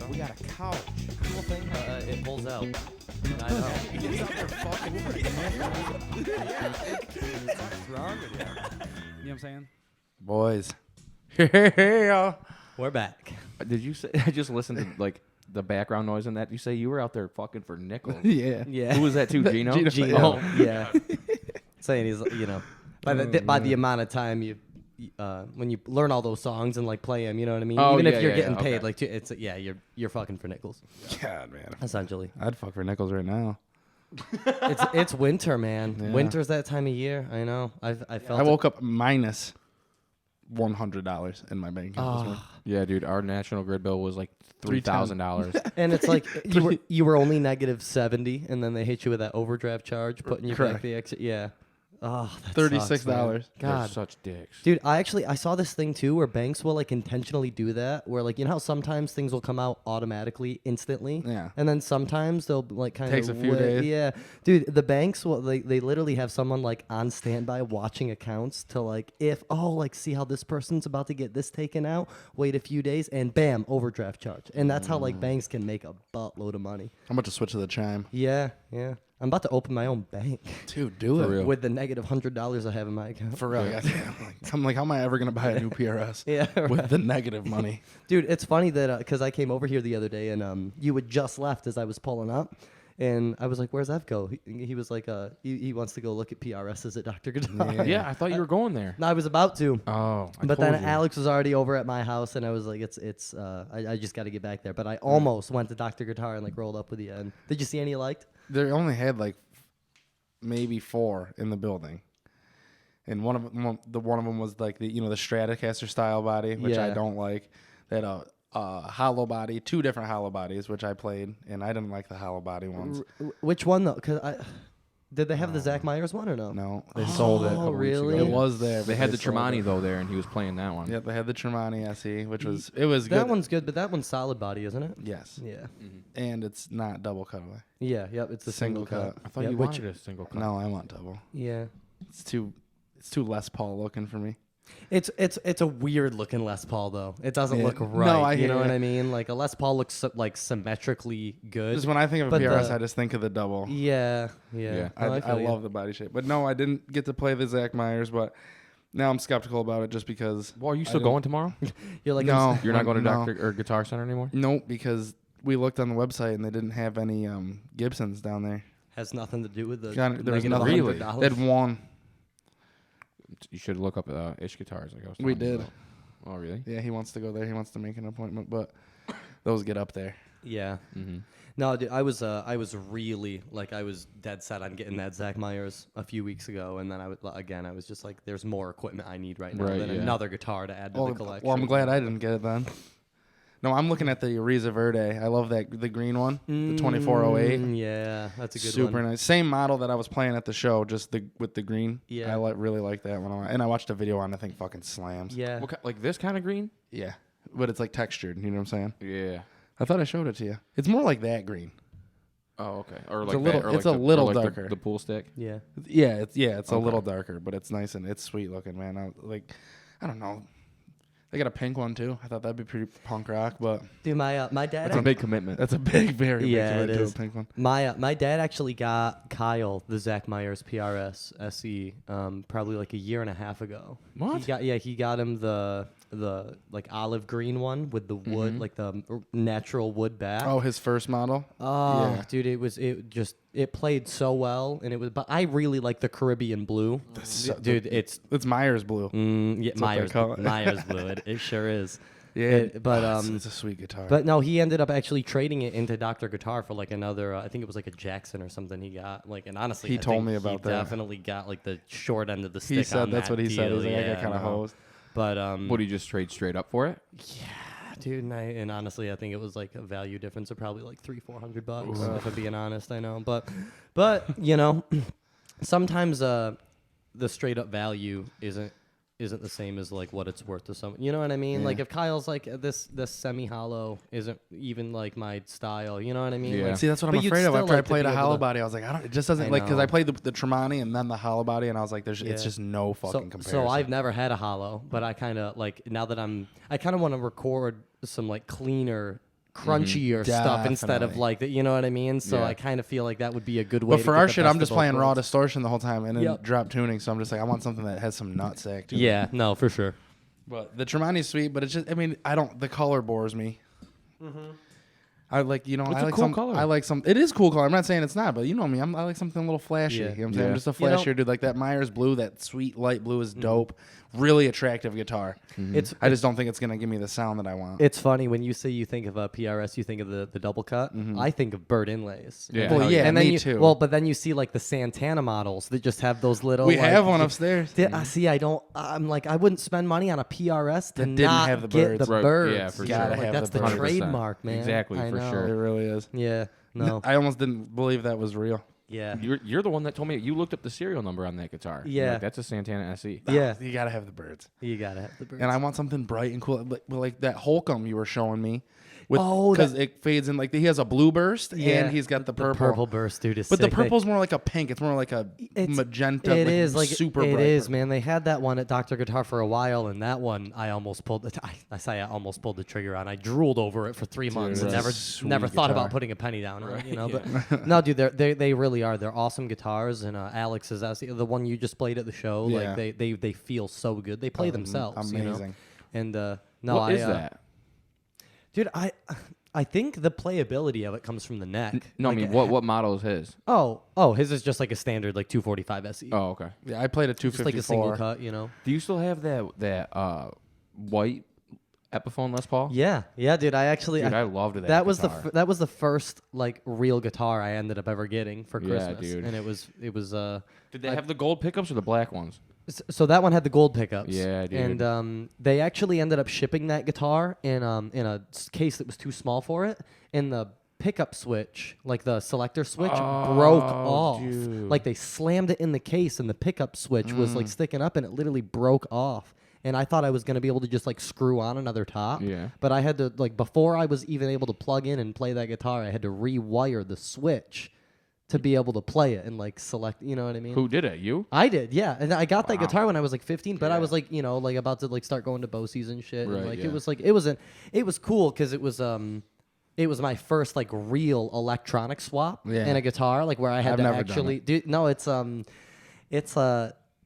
We got a couch. Cool thing, it pulls out. I know. He's out there fucking with it. What's wrong with you? You know what I'm saying? Boys. Yeah. We're back. Did you say? I just listened to like the background noise in that. You say you were out there fucking for nickels. Yeah. Yeah. Who was that too? Gino. Gino. Oh, Yeah. Saying he's, by the amount of time you, when you learn all those songs and like play them, you know what I mean. Oh, Even yeah, if you're yeah, getting yeah, paid, okay. like it's you're fucking for nickels, God, man. essentially. I'd fuck for nickels right now. It's winter, man. Yeah. Winter's that time of year. I know. I felt. I woke up minus $100 in my bank account this morning. yeah, dude. Our national grid bill was like $3,000. And it's like you were only negative 70, and then they hit you with that overdraft charge, putting you back the extra. Yeah. Oh, that $36. sucks, man. They're God. such dicks. Dude, I saw this thing too where banks will like intentionally do that, where like, you know how sometimes things will come out automatically instantly? Yeah. And then sometimes they'll like kind of Takes a few days. Yeah. Dude, the banks will they literally have someone like on standby watching accounts to like see how this person's about to get this taken out, wait a few days and bam, overdraft charge. And that's how like banks can make a buttload of money. I'm about to switch to the chime. Yeah, yeah. I'm about to open my own bank Dude, do it. real. with the negative $100 I have in my account. For real. Yeah. I'm like, how am I ever going to buy a new PRS Yeah, with the negative money? Dude, it's funny that because I came over here the other day and you had just left as I was pulling up, and I was like, "Where's Ev go?" He was like, "He wants to go look at PRSs at Dr. Guitar." Yeah, I thought you were going there. I was about to, Oh, but then told you. Alex was already over at my house, and I was like, I just got to get back there." But I almost went to Dr. Guitar and like rolled up with you. And did you see any you liked? They only had like maybe 4 in the building. And one of them was like the Stratocaster style body, which I Yeah. don't like. They had a hollow body, 2 different hollow bodies, which I played, and I didn't like the hollow body ones. Which one though? Did they have the Zach Myers one or no? No, they sold it. a couple weeks really? ago. It was there. They but had the sold Tremonti it. though there, and he was playing that one. Yep, they had the Tremonti SE, which was That good. one's good, but that one's solid body, isn't it? Yes, Yeah. and it's not double cutaway. Yeah. Yep. It's the single cut. I thought Yeah, you which- wanted a single cut. No, I want double. Yeah. It's too Les Paul looking for me. It's a weird looking Les Paul though. It doesn't Yeah. look No, right. I You know hear what ya. I mean? Like a Les Paul looks like symmetrically good. Just when I think of a But PRS, the- I just think of the double. Yeah. Yeah. No, I feel you. love the body shape, but no, I didn't get to play the Zach Myers. But now I'm skeptical about it just because. Well, are you I still didn't- going tomorrow? You're like No. You're not going to No. Doctor or Guitar Center anymore? Nope, because we looked on the website and they didn't have any Gibsons down there. has nothing to do with the There was negative nothing. $100. They had one. You should look up Ish Guitars. Like I was We telling you did. about. Oh, really? Yeah, he wants to go there. He wants to make an appointment, but those get up there. Yeah. Mm-hmm. No, dude, I was really like I was dead set on getting that Zach Myers a few weeks ago, and then I was just like, there's more equipment I need right now Right, than yeah. another guitar to add to the collection. Well, I'm glad I didn't get it then. No, I'm looking at the Ariza Verde. I love the green one, the 2408. Yeah, that's a good Super one. nice. Same model that I was playing at the show, just with the green. Yeah. I really like that one. And I watched a video on. I think fucking slams. Yeah. Like this kind of green? Yeah, but it's like textured. You know what I'm saying? Yeah. I thought I showed it to you. It's more like that green. Oh, okay. Or It's like a little- that, or it's like a little or like darker. The pool stick. Yeah. Yeah, it's a Okay. little darker, but it's nice and it's sweet looking, man. I don't know. They got a pink one too. I thought that'd be pretty punk rock, but Dude, my dad. That's a big commitment. that's a very big Yeah, commitment it to is. a pink one. My dad actually got Kyle the Zach Myers PRS SE probably like a year and a half ago. What? He got him the like olive green one with the wood like the natural wood back. Oh, his first model. Oh, yeah. dude, it played so well, and but I really like the Caribbean blue. Dude, it's Myers blue. yeah, what they Myers call it. Myers blue. It sure is. Yeah, but it's a sweet guitar. But no, he ended up actually trading it into Dr. Guitar for like another. I think it was like a Jackson or something. He got like, and honestly, He I told think me about he that. Definitely got like the short end of the stick. he said on that's that what he said. deal. He's like, I Yeah, got kind of no. hosed. But Would he just trade straight up for it? yeah, dude, and honestly, I think it was like a value difference of probably like $300-400. If I'm being honest, I know, but you know, sometimes the straight up value isn't the same as like what it's worth to someone. You know what I mean? Yeah. Like if Kyle's like this semi hollow isn't even like my style. You know what I mean? Yeah. Like, See, that's what I'm but you'd afraid of. still After I like to played be a able hollow to- body, I was like, it just doesn't I like because know. I played the Tremonti and then the hollow body, and I was like, it's Yeah. just no fucking comparison. So I've never had a hollow, but I kind of like now that I kind of want to record some like cleaner crunchier stuff instead of Definitely. like that. You know what I mean? So Yeah. I kind of feel like that would be a good way. But to for get our the shit, best I'm of just both playing raw worlds. distortion the whole time and then Yep. drop tuning. So I'm just like, I want something that has some nutsack to it. Yeah, no, for sure. But the Tremonti's sweet, but it's just, I mean, the color bores me. I like, It's I a like cool some color. I like some. It is cool color. I'm not saying it's not, but you know me. I like something a little flashy. Yeah. You know what I'm saying? I'm just a You know- flashier dude. Like that Myers blue, that sweet light blue is dope. Really attractive guitar. It's I just don't think it's gonna give me the sound that I want. It's funny when you say you think of a PRS, you think of the double cut. I think of bird inlays. Yeah. Well, hell yeah, and then me you, too. Well, but then you see like the Santana models that just have those little. we like, have one upstairs. I see. I don't. I'm like, I wouldn't spend money on a PRS to That didn't not have the get birds. the Right, birds. yeah, for you sure. know, Gotta like, have that's the the birds. 100%. trademark, man. Exactly, I for know. sure. It really is. Yeah. No. I almost didn't believe that was real. Yeah. You're the one that told me you looked up the serial number on that guitar. You're Yeah. like, that's a Santana SE. Yeah. You gotta have the birds. You gotta have the birds. And I want something bright and cool, like that Holcomb you were showing me. Oh, because it fades in. Like he has a blue burst Yeah. and he's got the purple. purple burst, dude. Is But the sick. purple's more like a pink. It's more like a magenta. It is like super It bright. is, man. They had that one at Dr. Guitar for a while, and that one I almost pulled. I say I almost pulled the trigger on. I drooled over it for 3 months and that's a never sweet thought guitar. about putting a penny down on it. You know, but no, dude, they really are. They're awesome guitars, and Alex is the one you just played at the show. Yeah. Like they feel so good. They play themselves. amazing. You know? And no, What is that? dude? I think the playability of it comes from the neck. No, I Like, mean, what model is his? Oh, his is just like a standard like 245 SE. Oh, okay. Yeah, I played a just like a single 254. cut, you know. Do you still have that white Epiphone Les Paul? Yeah, dude. I actually Dude, I loved that. that was guitar. that was the first like real guitar I ended up ever getting for Yeah, Christmas, dude. and it was Did they have the gold pickups or the black ones? so that one had the gold pickups. Yeah, dude. And they actually ended up shipping that guitar in a case that was too small for it, and the pickup switch, like the selector switch, broke off. dude. Like they slammed it in the case, and the pickup switch was like sticking up, and it literally broke off. And I thought I was gonna be able to just like screw on another top. Yeah. But I had to like before I was even able to plug in and play that guitar, I had to rewire the switch to be able to play it and like select. You know what I mean? Who did it? You? I did, yeah. And I got that Wow. guitar when I was like 15, but I Yeah. was like, you know, like about to like start going to Bosie's and shit. Right, and like yeah. it was cool because it was my first like real electronic swap Yeah. in a guitar, like where I had I've to never done actually do. No,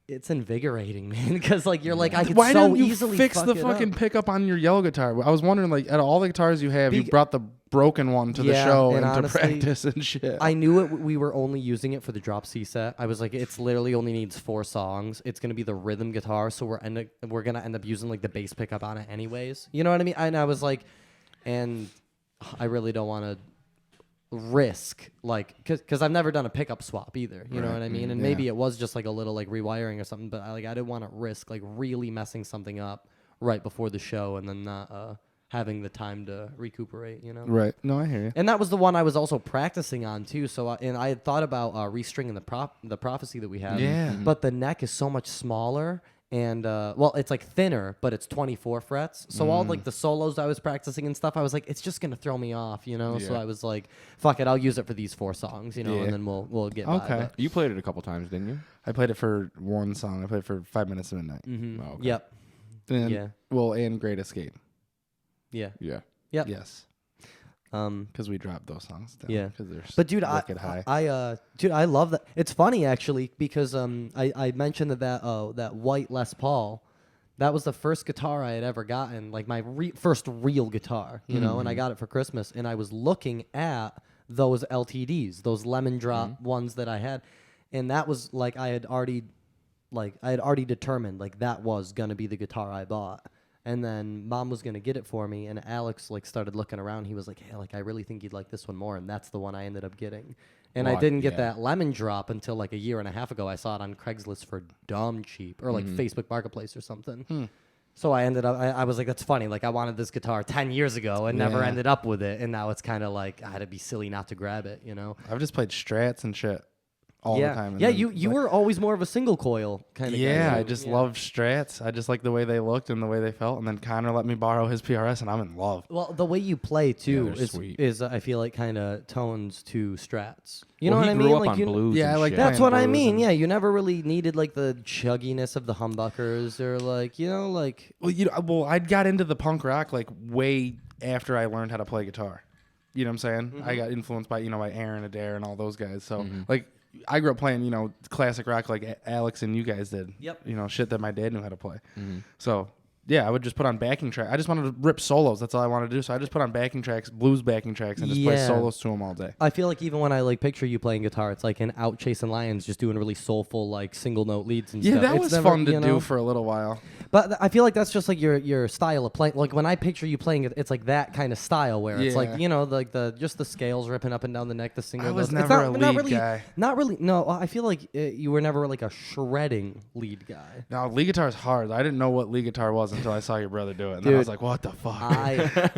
it's invigorating, man, because like you're like I could Why so didn't you easily fix fuck the it fucking up. pickup on your yellow guitar? I was wondering, like, out of all the guitars you have, you brought the broken one to the Yeah, show and and to honestly, practice and shit. I knew it. We were only using it for the drop C set. I was like, it's literally only needs 4 songs. It's gonna be the rhythm guitar, so we're gonna end up using like the bass pickup on it anyways. You know what I mean? And I was like, and I really don't want to risk like because I've never done a pickup swap either. You know what I mean? And maybe it was just like a little like rewiring or something, but I didn't want to risk like really messing something up right before the show and then not having the time to recuperate. You know? Right. No, I hear you. And that was the one I was also practicing on too. So and I had thought about restringing the prophecy that we have. Yeah. But the neck is so much smaller and well, it's like thinner, but it's 24 frets. So all like the solos I was practicing and stuff, I was like, it's just gonna throw me off, you know. So Yeah. I was like, fuck it, I'll use it for these 4 songs, you know, Yeah. and then we'll get by. Okay. But- You played it a couple times, didn't you? I played it for one song. I played it for 5 minutes of midnight. Oh, okay. Yep. And, Yeah. Well, and Great Escape. Yeah. Yeah. Yep. Yes. Um. Because we dropped those songs down. Yeah. Because they're But dude, wicked high. I love that. It's funny actually because I mentioned that white Les Paul, that was the first guitar I had ever gotten, like my first real guitar, you know, and I got it for Christmas, and I was looking at those LTDs, those lemon drop ones that I had, and that was like I had already determined like that was gonna be the guitar I bought. And then Mom was gonna get it for me, and Alex like started looking around. He was like, "Hey, like I really think you'd like this one more," and that's the one I ended up getting. And I Well, didn't get yeah. that lemon drop until like a year and a half ago. I saw it on Craigslist for dumb cheap, or like Facebook Marketplace or something. So I ended up. I was like, "That's funny." Like I wanted this guitar 10 years ago and never Yeah. ended up with it, and now it's kind of like I had to be silly not to grab it, you know? I've just played Strats and shit all yeah, the time. and yeah. then, You like- were always more of a single coil kind of guy. Yeah, too. I just Yeah. love Strats. I just like the way they looked and the way they felt. And then Connor let me borrow his PRS, and I'm in love. Well, the way you play too they're sweet. is I feel like kind of tones to Strats. You know Well, what I he mean? grew up Like on you, blues. Yeah, and I like shit. that's playing what I blues mean. and- Yeah, you never really needed like the chugginess of the humbuckers or like you know like Well, I'd got into the punk rock like way after I learned how to play guitar. You know what I'm saying? Mm-hmm. I got influenced by, by Aaron Adair and all those guys. So, like, I grew up playing, classic rock like Alex and you guys did. Yep. Shit that my dad knew how to play. So, yeah, I would just put on backing track. I just wanted to rip solos. That's all I wanted to do. So I just put on backing tracks, blues backing tracks, and just play solos to them all day. I feel like even when I like picture you playing guitar, it's like in Out Chasing Lions, just doing really soulful like single note leads and Yeah, stuff. that It's was never, fun to do for a little while. But I feel like that's just like your style of playing. Like when I picture you playing it, it's like that kind of style where it's like like the scales ripping up and down the neck, the single. I was notes. never It's a not lead really, guy. Not really. No, I feel like you were never like a shredding lead guy. Now, lead guitar is hard. I didn't know what lead guitar was until I saw your brother do it. And then I Dude, was like, what the fuck? I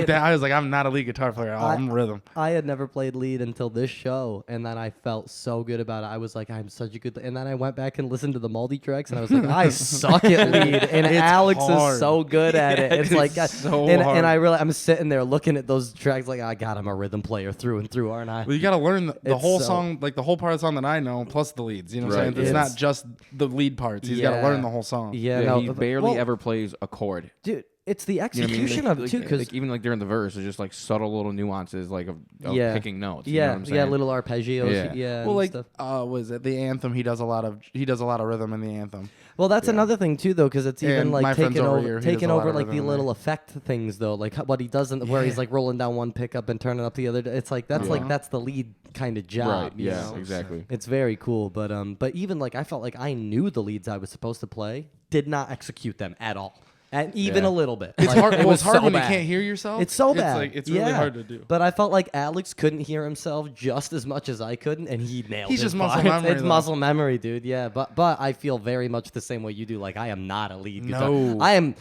I was like, I'm not a lead guitar player. I'm rhythm. I had never played lead until this show, and then I felt so good about it. I was like, I'm such a good. And then I went back and listened to the multi tracks, and I was like, I suck at lead, and Alex hard. is so good at it. It's like, so and hard. I really, I'm sitting there looking at those tracks, like, oh, God, I'm a rhythm player through and through, aren't I? Well, you got to learn the It's whole so- song, like the whole part of the song that I know, plus the leads. You know what I'm Right. saying? It's It's- not just the lead parts. He's got to learn the whole song. Yeah, Yeah, no, he barely well, ever plays a chord. dude. It's the You know what I mean? execution Like- of it too, like- because like, even like during the verse, it's just like subtle little nuances, like of Yeah. picking notes. You know what I'm yeah, saying? little arpeggios, Yeah. yeah. Well, and like, stuff. was it the anthem? He does a lot of rhythm in the anthem. Well, that's another thing too, though, because it's even And like my friend's taking over over, here, he does taking a lot over of like the rhythm in little there. effect things, though, like what he does, where he's like rolling down one pickup and turning up the other. It's like that's the lead kind of job. Right. you Yeah. know? Exactly. It's very cool, but even like I felt like I knew the leads I was supposed to play, did not execute them at all, and even Yeah. a little bit. It's Like, hard. it Well, was it's hard so when bad. you can't hear yourself. It's so bad. It's really Yeah. hard to do. But I felt like Alex couldn't hear himself just as much as I couldn't, and he nailed. He's his just muscle parts. memory, It's though. muscle memory, dude. Yeah, but I feel very much the same way you do. Like I am not a lead guitar. No. I am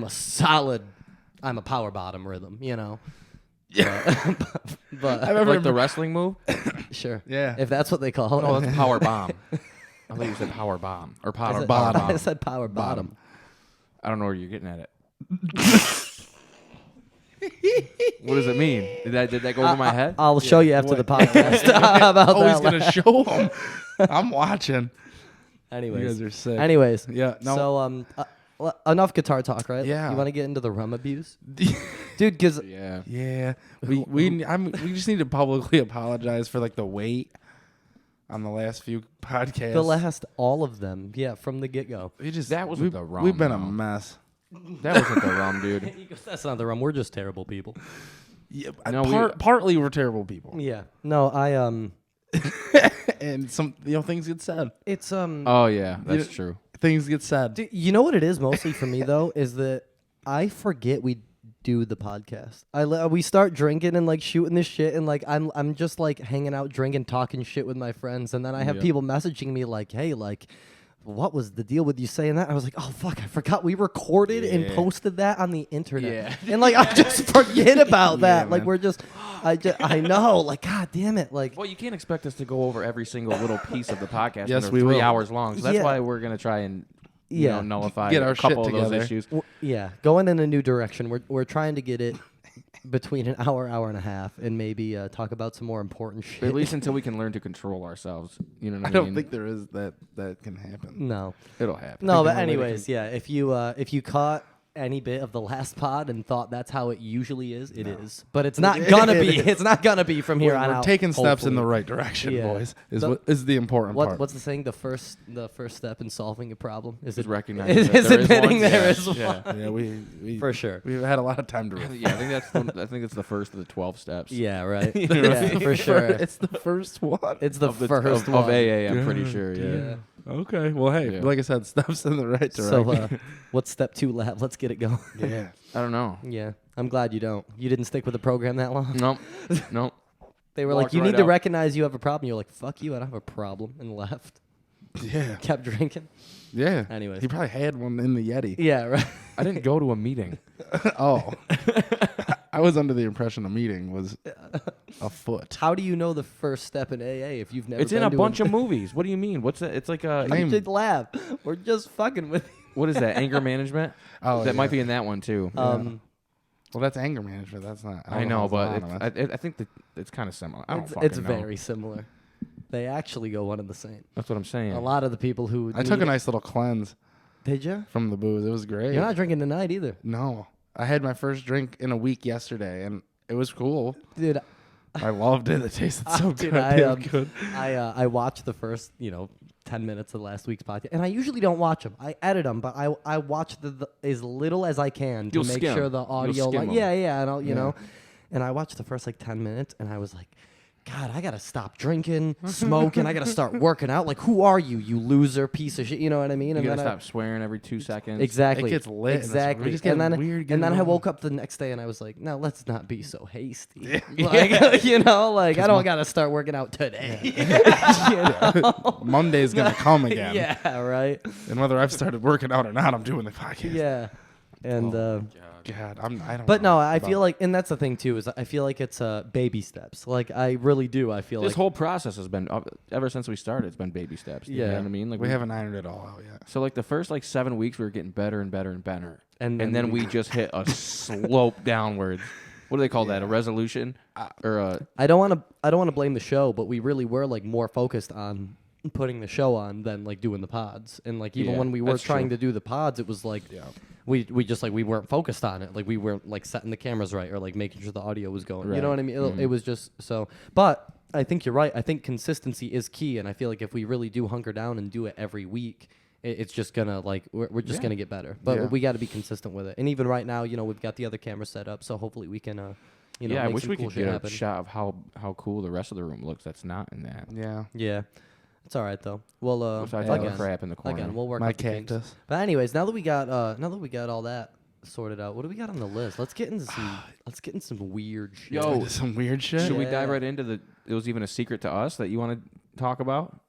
a solid. I'm a power bottom rhythm. You know. Yeah. But I remember Like the wrestling move? sure. Yeah. If that's what they call it. Oh, that's power bomb. I thought you said power bomb or I power said- bottom. I said power bottom. I don't know where you're getting at it. What does it mean? Did that go over my head? I'll show you after the What? podcast. How about Oh, he's that? gonna show him. I'm watching. Anyways. You guys are sick. Anyways. Yeah. No. So enough guitar talk, right? Yeah. You want to get into the rum abuse, dude? Because Yeah. Yeah, we just need to publicly apologize for like the wait on the last few podcasts. all of them, yeah, from the get go. We just That wasn't the rum, We've been a though. mess. That wasn't the rum, dude. That's not the rum. We're just terrible people. Yeah, No, partly we're terrible people, Yeah. No, and some things get said. it's Oh yeah, that's true. Things get said. Dude, you know what it is mostly for me though is that I forget we do the podcast. We start drinking and like shooting this shit, and like I'm just like hanging out, drinking, talking shit with my friends, and then I have Yeah. people messaging me like, "Hey, like, what was the deal with you saying that?" I was like, "Oh fuck, I forgot we recorded and Yeah. posted that on the internet." Yeah. And like I just forget about that. Yeah, Like man. we're just, I know, like God damn it, like. Well, you can't expect us to go over every single little piece of the podcast. Yes, when we they're 3 will. hours long. So that's Yeah. why we're gonna try and Yeah. nullify Get our a couple shit of those together. issues. Yeah, going in a new direction. We're trying to get it between an hour and a half, and maybe talk about some more important shit. At least until we can learn to control ourselves. You know what I I mean? don't think there is that can happen. No, it'll happen. no. the But only way to anyways, yeah. If you caught any bit of the last pod and thought that's how it usually is, it is. But it's not gonna be. It's not gonna be from here on We're out. taking steps in the hopefully. right direction, Yeah. boys. The- Is the important part. What's the saying? The first step in solving a problem is Is it recognizing is that there is admitting one? there Yeah. is one. Yeah. Yeah, we For sure. We've had a lot of time to riff. Yeah, I think that's the first of the 12 steps. Yeah, right. Yeah, for sure. It's the first one. It's the Of the first of, one. of AA, I'm pretty sure. Yeah. Yeah. Okay. Well, hey, Yeah. like I said, steps in the right direction. So, what's step 2 left? Let's get it going. yeah. I don't know. Yeah, I'm glad you don't. You didn't stick with the program that long. Nope. Nope. They were like, Walked you right need to out. recognize you have a problem. You're like, fuck you, I don't have a problem, and left. Yeah. Kept drinking. Yeah. Anyways. He probably had one in the Yeti. Yeah, right. I didn't go to a meeting. Oh. I was under the impression a meeting was afoot. How do you know the first step in AA if you've never It's been in a to bunch of movies. What do you mean? What's that? It's like a. You should laugh. We're just fucking with you. What is that? Anger management? Oh, that yeah. might be in that one too. Well, that's anger management. That's not. I know, if but it's anonymous. I think that it's kind of similar. I don't it's fucking it's know. very similar. They actually go one and the same. That's what I'm saying. A lot of the people who I took need a nice little cleanse Did you? from the booze. It was great. You're not drinking tonight either. No. I had my first drink in a week yesterday, and it was cool. Dude, I loved it. It tasted so dude, goddamn good. I watched the first 10 minutes of last week's podcast, and I usually don't watch them. I edit them, but I watch the as little as I can to You'll make skim. sure the You'll audio, skim like 'em. yeah, and I'll and I watched the first 10 minutes, and I was like, God, I gotta stop drinking, smoking. I gotta start working out. Like, who are you, you loser piece of shit? You know what I mean? You And gotta then stop swearing every 2 seconds. exactly, It gets lit, and it's exactly. really just getting And then weird and getting then I going. woke up the next day, and I was like, no, let's not be so hasty. Like, like I don't gotta start working out today. Monday's gonna come again. Yeah, right. And whether I've started working out or not, I'm doing the podcast. Yeah, and. God, I don't. But know no, I about- feel like, and that's the thing too, is I feel like it's baby steps. Like I really do. I feel This like whole process has been ever since we started. It's been baby steps. You know Yeah. what I mean? Like we haven't ironed it all out yet. So like the first 7 weeks, we were getting better and better and better, And and then then we just hit a slope downwards. What do they call that? A resolution or a? I don't want to blame the show, but we really were like more focused on putting the show on than like doing the pods. And like even Yeah, when we were that's trying true. to do the pods, it was like we just like we weren't focused on it. Like we weren't like setting the cameras right or like making sure the audio was going. You know Right. what I mean? It was just so. But I think you're right. I think consistency is key, and I feel like if we really do hunker down and do it every week, it's just gonna like we're just gonna get better. But Yeah. we got to be consistent with it. And even right now, we've got the other camera set up, so hopefully we can Yeah, I make wish some we cool could shit get happen. a shot of how cool the rest of the room looks. That's not in that. Yeah. Yeah, it's all right though. Well, Besides all the again, crap in the corner. again, we'll work My out the kinks. cactus. But anyways, now that we got all that sorted out, what do we got on the list? Let's get into some weird shit. Yo, Into some weird shit. Should we Yeah. dive right into the? It was even a secret to us that you want to talk about.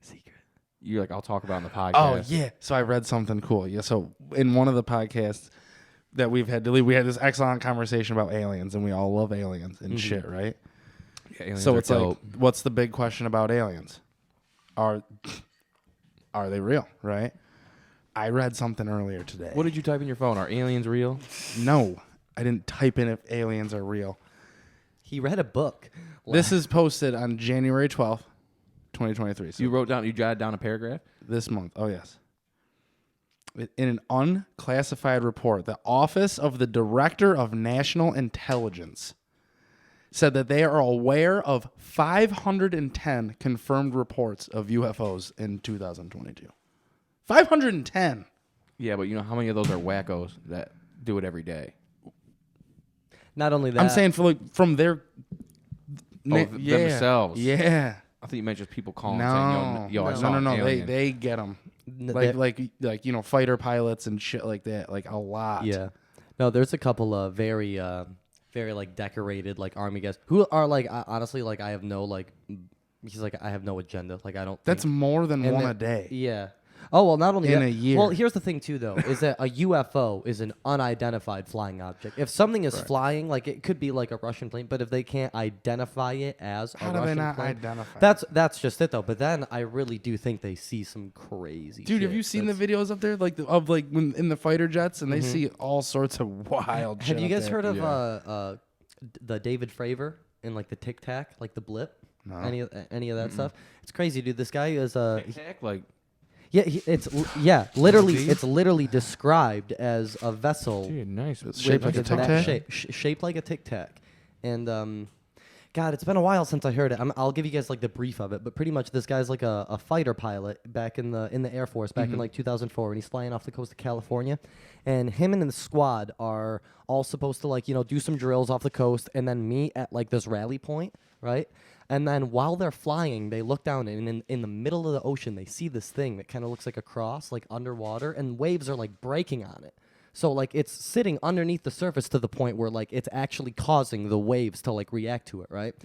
Secret. You're like, I'll talk about on the podcast. Oh yeah. So I read something cool. Yeah. So in one of the podcasts that we've had to leave, we had this excellent conversation about aliens, and we all love aliens and shit, right? Yeah, aliens So are it's dope. like, what's the big question about aliens? Are they real? Right? I read something earlier today. What did you type in your phone? Are aliens real? No, I didn't type in if aliens are real. He read a book. This is posted on January 12th, 2023. So You jotted down a paragraph. this month. Oh, yes. In an unclassified report, the Office of the Director of National Intelligence said that they are aware of 510 confirmed reports of UFOs in 2022. 510. Yeah, but you know how many of those are wackos that do it every day? Not only that, I'm saying from their themselves. Yeah. I think you meant just people calling No. saying, "Yo, I saw no, an no. alien." They get them. that- Like fighter pilots and shit like that. Like a lot. yeah. No, there's a couple of very like decorated like army guys who are like honestly like I have no like he's like I have no agenda. Like I don't. That's think, more than and one the- a day. Yeah. Oh well, not only In that, a year. Well, here's the thing too, though, is that a UFO is an unidentified flying object. If something is flying, like it could be like a Russian plane, but if they can't identify it as How a do Russian they not plane, identify? that's just it though. But then I really do think they see some crazy. Dude, have shit. you seen That's- the videos up there, like when in the fighter jets, and they see all sorts of wild shit. Have you up guys there. heard of the David Fravor in like the Tic Tac, like the blip? No. Any of that stuff? It's crazy, dude. This guy is Tic-tac, like yeah, literally, it's literally described as a vessel dude, nice. Shaped like a with that Tic Tac? shaped like a Tic Tac, and God, it's been a while since I heard it. I'll give you guys like the brief of it, but pretty much this guy's like a fighter pilot back in the Air Force back in like 2004, and he's flying off the coast of California, and him and the squad are all supposed to like do some drills off the coast, and then meet at like this rally point, right? And then while they're flying, they look down, and in the middle of the ocean, they see this thing that kind of looks like a cross, like underwater, and waves are like breaking on it. So like it's sitting underneath the surface to the point where like it's actually causing the waves to like react to it, right?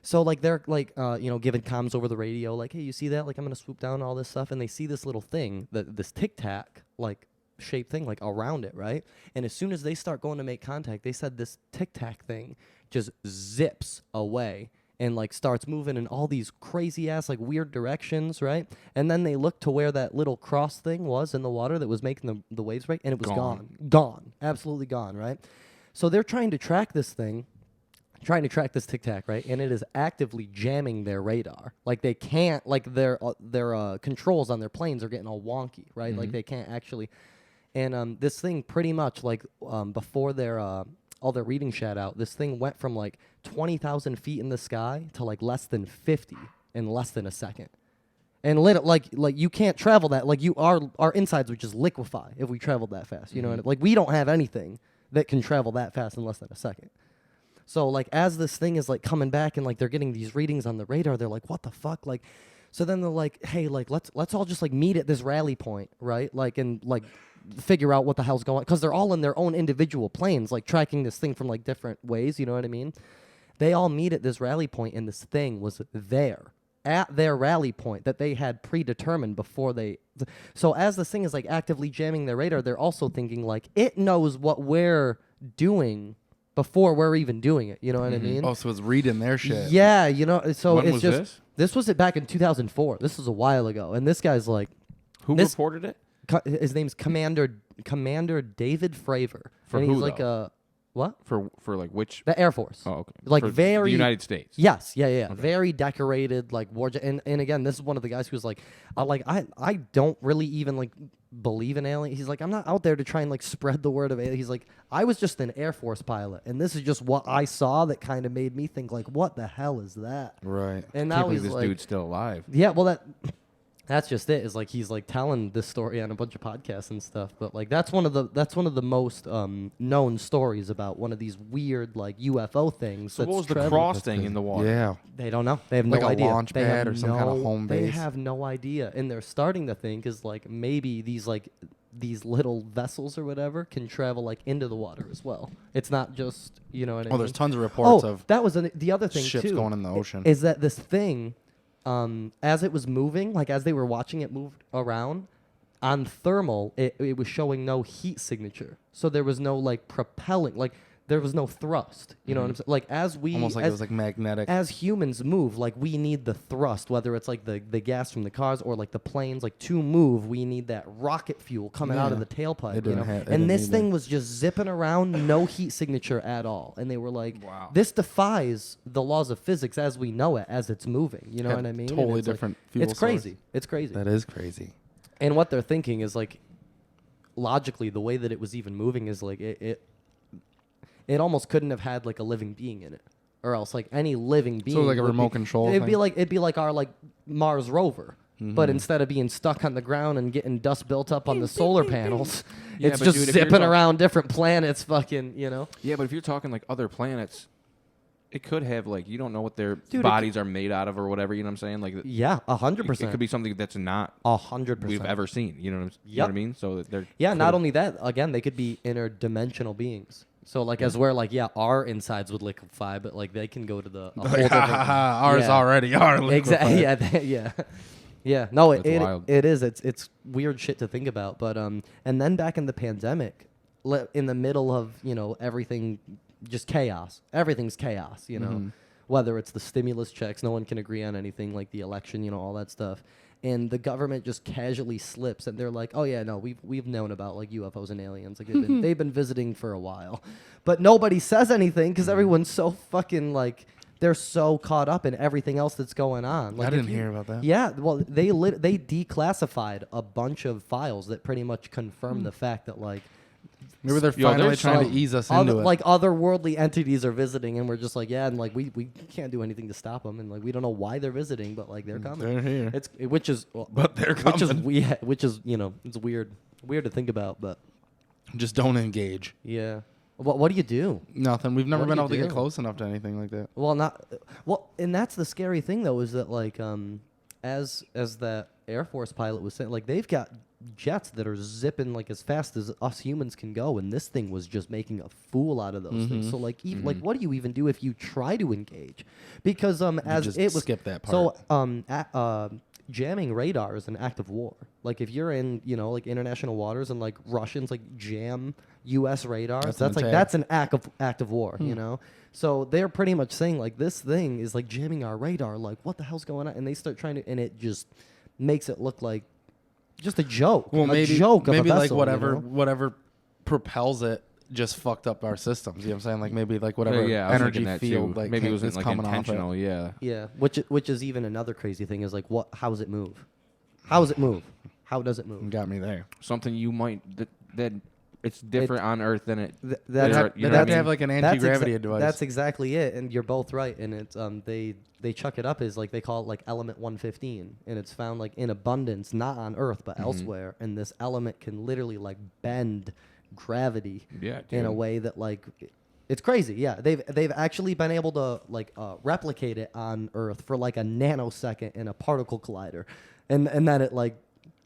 So like they're like giving comms over the radio, like, hey, you see that? Like I'm gonna swoop down all this stuff, and they see this little thing, this Tic Tac like shaped thing like around it, right? And as soon as they start going to make contact, they said this Tic Tac thing just zips away and like starts moving in all these crazy ass like weird directions, right? And then they look to where that little cross thing was in the water that was making the waves break, and it was gone, absolutely gone, right? So they're trying to track this thing, trying to track this Tic Tac, right? And it is actively jamming their radar. Like they can't, like their controls on their planes are getting all wonky, right? Like they can't actually. And this thing pretty much like before their all their readings shat out, this thing went from like 20,000 feet in the sky to like less than 50 in less than a second. And like you can't travel that. Like our insides would just liquefy if we traveled that fast. You know, like we don't have anything that can travel that fast in less than a second. So like as this thing is like coming back and like they're getting these readings on the radar, they're like, what the fuck? Like, so then they're like, hey, like let's all just like meet at this rally point, right? Like and like figure out what the hell's going on, because they're all in their own individual planes, like tracking this thing from like different ways. You know what I mean? They all meet at this rally point, and this thing was there at their rally point that they had predetermined before they. So as this thing is like actively jamming their radar, they're also thinking like it knows what we're doing before we're even doing it. You know what I mean? Oh, so it's reading their shit. Yeah, you know. So When it's was just this? this was it back in 2004. This was a while ago, and this guy's like, Who This- reported it? his name's Commander David Fravor, For and who, he's like though? what? For like which? The Air Force. Oh, okay. Like For very the United States. Yes, yeah. Very decorated, like war. And again, this is one of the guys who's like, I don't really even like believe in aliens. He's like, I'm not out there to try and like spread the word of aliens. He's like, I was just an Air Force pilot, and this is just what I saw that kind of made me think like, what the hell is that? Right. And Can't now believe he's this like, dude's still alive. yeah, well that's just it. Is like he's like telling this story on a bunch of podcasts and stuff. But like that's one of the most known stories about one of these weird like UFO things. So that's what was the traveling. cross thing in the water? Yeah. They don't know. They have Like no a idea. launch They have pad or some kind of home They base? have no idea, and they're starting to think is like maybe these little vessels or whatever can travel like into the water as well. It's not just you know what I mean. Oh, there's tons of reports of that was the other thing ships too. going in the ocean. Is that this thing? As it was moving, like as they were watching it move around, on thermal, it was showing no heat signature. So there was no like propelling, like there was no thrust. You know what I'm saying? Like as we almost like it was like magnetic. as humans move, like we need the thrust, whether it's like the gas from the cars or like the planes, like to move, we need that rocket fuel coming out of the tailpipe. It You didn't know? have- it And didn't this need thing that. was just zipping around, no heat signature at all. And they were like, Wow. this defies the laws of physics as we know it, as it's moving. You know Had what I mean? And totally it's like- different fuel It's crazy. It's crazy. That is crazy. And what they're thinking is like, logically, the way that it was even moving is like it almost couldn't have had like a living being in it, or else like any living being. like a would remote be- control It'd be thing? like our like Mars rover, Mm-hmm. but instead of being stuck on the ground and getting dust built up on the solar panels, Yeah, it's but just dude, if you're zipping talk- around different planets. Fucking, you know. Yeah, but if you're talking like other planets, it could have like you don't know what their Dude, it bodies are made out of or whatever. You know what I'm saying? Like Yeah, 100%. it could be something that's not 100%. we've ever seen. You know what I Yep. mean? So that they're Yeah, not only that, again, they could be interdimensional beings. So like as where like our insides would liquefy, but like they can go to the a whole different. Ours Yeah. already are. Exactly. liquefied. Yeah. Yeah. No, That's wild. it is. It's weird shit to think about. But and then back in the pandemic, in the middle of everything, just chaos. Everything's chaos. Whether it's the stimulus checks, no one can agree on anything, like the election, all that stuff. And the government just casually slips, and they're like, "Oh yeah, no, we've known about like UFOs and aliens. Like they've been visiting for a while," but nobody says anything because everyone's so fucking like they're so caught up in everything else that's going on. Like I if didn't hear about that. Yeah, well, they declassified a bunch of files that pretty much confirm the fact that like Maybe they're Yo, finally there's trying some to ease us other, into it. like otherworldly entities are visiting, and we're just like, yeah, and like we can't do anything to stop them, and like we don't know why they're visiting, but like they're coming. They're here. Which is But they're which is coming. which is it's weird to think about, but Just don't engage. yeah. What do you do? Nothing. We've never What do been you able to get do? close enough to anything like that. And that's the scary thing though, is that like as that Air Force pilot was saying, like they've got jets that are zipping like as fast as us humans can go, and this thing was just making a fool out of those things. So like like what do you even do if you try to engage? Because as just it was skip that So jamming radar is an act of war. Like if you're in like international waters and like Russians like jam U.S. radars, That's an attack. that's an act of war. So they're pretty much saying like this thing is like jamming our radar. Like what the hell's going on? And they start trying to, and it just makes it look like just a joke. Well, a joke of a maybe like vessel, whatever propels it just fucked up our systems. You know what I'm saying? Like maybe like whatever Yeah, I was energy thinking that field too. like Maybe it is wasn't like coming intentional. off it. Yeah. Yeah, which is even another crazy thing is like how does it move? How does it move? How does it You move? got me there. Something you might that it's different on Earth than it. They'd have you know what I to have mean? like an anti-gravity device. That's exactly it, and you're both right. And it's they chuck it up as like they call it like element 115, and it's found like in abundance, not on Earth but elsewhere. And this element can literally like bend gravity in a way that like it's crazy. Yeah, they've actually been able to like replicate it on Earth for like a nanosecond in a particle collider, and then it like.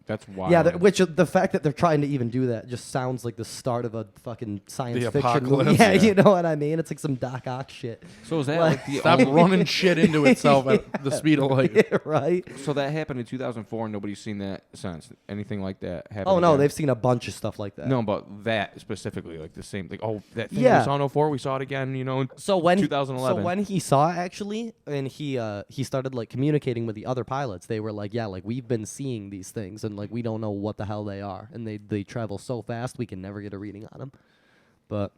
That's wild. Yeah, which the fact that they're trying to even do that just sounds like the start of a fucking science fiction movie. apocalypse. Yeah, you know what I mean? It's like some Doc Ock shit. So is that Like- like the Stop only- running shit into itself at the speed of light. Yeah, right? So that happened in 2004, and nobody's seen that since. Anything like that happen? Oh, no, again? they've seen a bunch of stuff like that. No, but that specifically, like the same, like that thing Yeah. we saw in 04, we saw it again, you know, in So when 2011. So when he saw it actually, and he started like communicating with the other pilots, they were like, yeah, like we've been seeing these things, and like we don't know what the hell they are, and they travel so fast we can never get a reading on them. But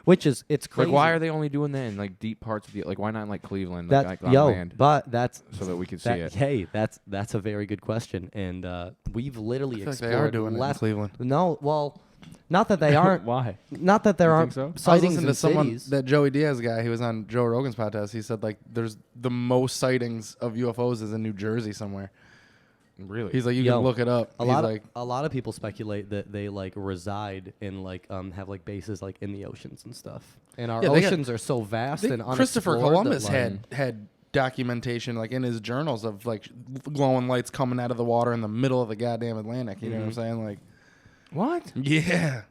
it's crazy. Like, why are they only doing that in like deep parts of the like? Why not in like Cleveland, that like on yo? land, But that's so that we could see that, it? hey, that's a very good question, and we've literally I feel like explored they are doing it in less. Cleveland. No, well, not that they aren't. Why? Not that there You aren't think so? I was sightings listening in to someone, cities. that Joey Diaz guy, he was on Joe Rogan's podcast. He said like there's the most sightings of UFOs is in New Jersey somewhere. Really? He's like, you Yo, can look it up. A He's lot like, of a lot of people speculate that they like reside in like have like bases like in the oceans and stuff. And our Yeah, they got- oceans are so vast and Christopher unexplored Columbus that, like, had documentation like in his journals of like glowing lights coming out of the water in the middle of the goddamn Atlantic. You know what I'm saying? Like, What? yeah,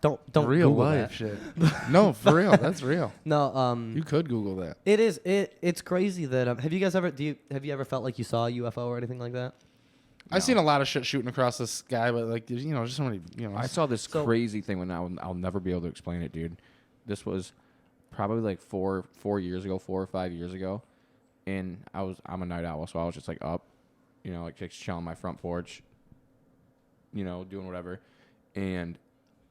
don't real Google life that. shit. No, for real, that's real. No, You could Google that. it is it's crazy that have you guys ever have you ever felt like you saw a UFO or anything like that? I've seen a lot of shit shooting across the sky, but like there's, you know, just so many, you know. I saw this So- crazy thing when I'll never be able to explain it, dude. This was probably like 4 years ago, 4 or 5 years ago, and I'm a night owl, so I was just like up, you know, like just chilling on my front porch, you know, doing whatever, and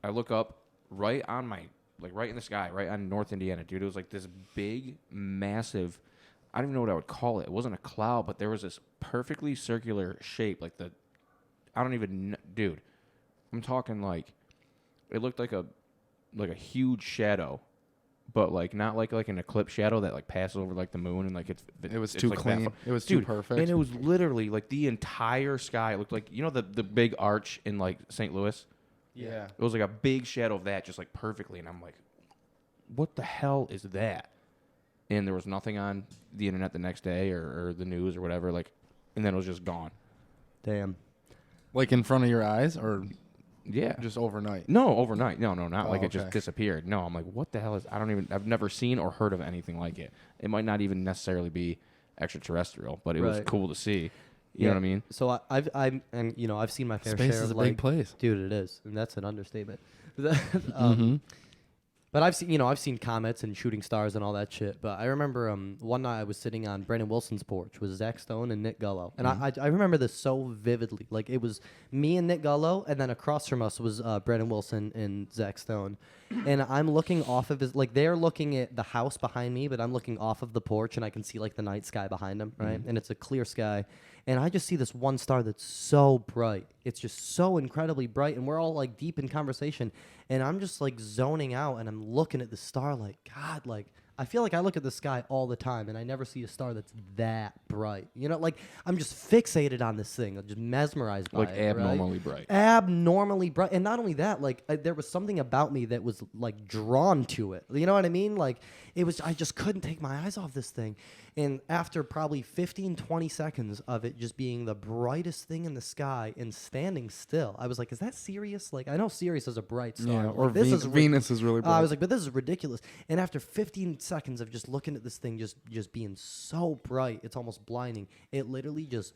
I look up right on my right in the sky, right on North Indiana, dude. It was like this big, massive. I don't even know what I would call it. It wasn't a cloud, but there was this perfectly circular shape, like I don't even know, dude. I'm talking like it looked like a huge shadow, but like not like an eclipse shadow that like passes over like the moon and like It was it's too like clean. that. It was Dude, too perfect. and it was literally like the entire sky. It looked like, you know, the big arch in like St. Louis. yeah. It was like a big shadow of that, just like perfectly, and I'm like, what the hell is that? And there was nothing on the internet the next day or the news or whatever, like, and then it was just gone. Damn. Like in front of your eyes or Yeah. just overnight? No, overnight. No, not Oh, like it just okay. disappeared. No, I'm like, what the hell is? I've never seen or heard of anything like it. It might not even necessarily be extraterrestrial, but it was Right. cool to see. You know what I mean? So I've seen my fair Space share is of a big like, place. dude. It is, and that's an understatement. Mm-hmm. But I've seen comets and shooting stars and all that shit. But I remember one night I was sitting on Brandon Wilson's porch with Zach Stone and Nick Gullo, and I remember this so vividly. Like it was me and Nick Gullo, and then across from us was Brandon Wilson and Zach Stone, and I'm looking off of his they're looking at the house behind me, but I'm looking off of the porch and I can see like the night sky behind them, right? And it's a clear sky, and I just see this one star that's so bright. It's just so incredibly bright, and we're all like deep in conversation. And I'm just like zoning out, and I'm looking at the star like, God, like I feel like I look at the sky all the time, and I never see a star that's that bright. You know, like I'm just fixated on this thing, I'm just mesmerized by Like it. abnormally right? bright. Abnormally bright, and not only that, like there was something about me that was like drawn to it. You know what I mean? Like it was, I just couldn't take my eyes off this thing. And after probably 15, 20 seconds of it just being the brightest thing in the sky and standing still, I was like, is that Sirius? Like, I know Sirius is a bright star. Yeah, Like, or this is Venus is really bright. I was like, but this is ridiculous. And after 15 seconds of just looking at this thing just being so bright, it's almost blinding. It literally just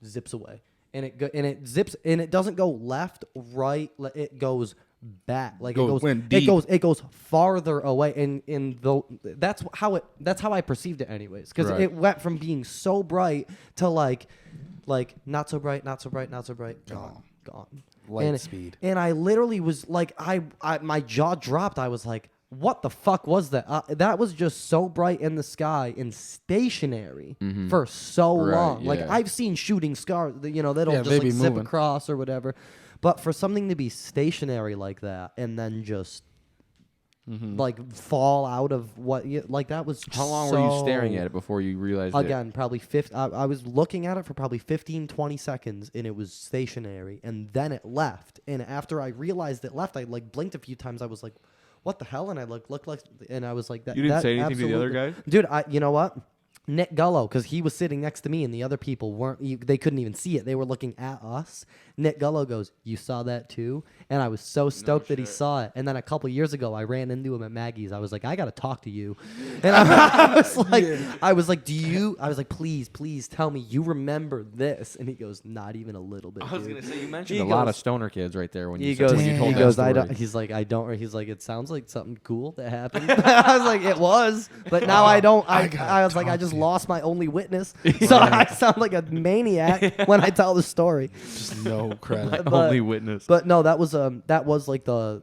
zips away. And it zips, and it doesn't go left, right, it goes back. Like went deep. it goes farther away, and that's how I perceived it anyways, because Right. it went from being so bright to like not so bright, gone. Light speed. And I literally was like, my jaw dropped. I was like, what the fuck was that? That was just so bright in the sky and stationary for so Right, long. Like yeah. I've seen shooting stars, that'll Yeah, just they like be zip moving. across or whatever. But for something to be stationary like that and then just like fall out of what you, like that was How long were you staring at it before you realized again probably I was looking at it for probably 15-20 seconds and it was stationary and then it left, and after I realized it left I like blinked a few times. I was like, what the hell? And I like looked like, and I was like, that You didn't that say anything to the other absolutely- guys? Dude, you know what? Nick Gullo, because he was sitting next to me and the other people weren't, they couldn't even see it. They were looking at us. Nick Gullo goes, you saw that too? And I was so stoked that he saw it. And then a couple years ago, I ran into him at Maggie's. I was like, I got to talk to you. And I was like, please tell me you remember this. And he goes, not even a little bit. I was dude." going to say, you mentioned He a lot goes- of stoner kids right there when He you goes, when you told he that goes, story. I don't. He's like, I don't. He's like, it sounds like something cool that happened. I was like, it was, but now I don't. I was like, I just lost my only witness, so I sound like a maniac when I tell the story. Just no credit. But- Only witness. But no, that was like the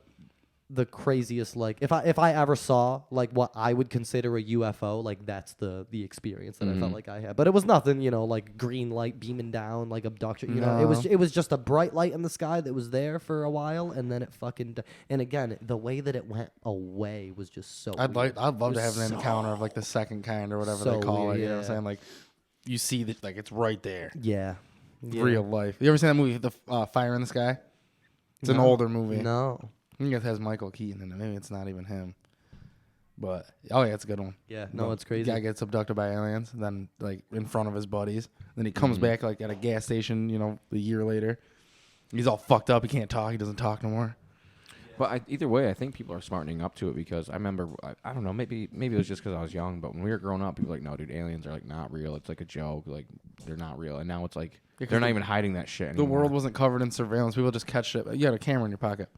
craziest. Like if I ever saw like what I would consider a UFO, like that's the experience that I felt like I had. But it was nothing, like green light beaming down, like abduction. No. It was just a bright light in the sky that was there for a while, and then it fucking. And again, the way that it went away was just so. I'd weird. love It to have was an encounter of like the second kind or whatever they so call weird, it. You know what I'm yeah. saying? Like you see that like it's right there, Yeah. real life. You ever seen that movie, The Fire in the Sky? It's an No. older movie. No. I think it has Michael Keaton in it. Maybe it's not even him. But oh yeah, it's a good one. Yeah. No, But it's crazy. The guy gets abducted by aliens, then like in front of his buddies. Then he comes back like at a gas station, a year later. He's all fucked up. He can't talk. He doesn't talk no more. But either way, I think people are smartening up to it because I remember, I don't know, maybe it was just because I was young, but when we were growing up, people were like, no, dude, aliens are like not real. It's like a joke. Like they're not real. And now it's like they're not even hiding that shit The anymore. world wasn't covered in surveillance. People just catch it. You got a camera in your pocket.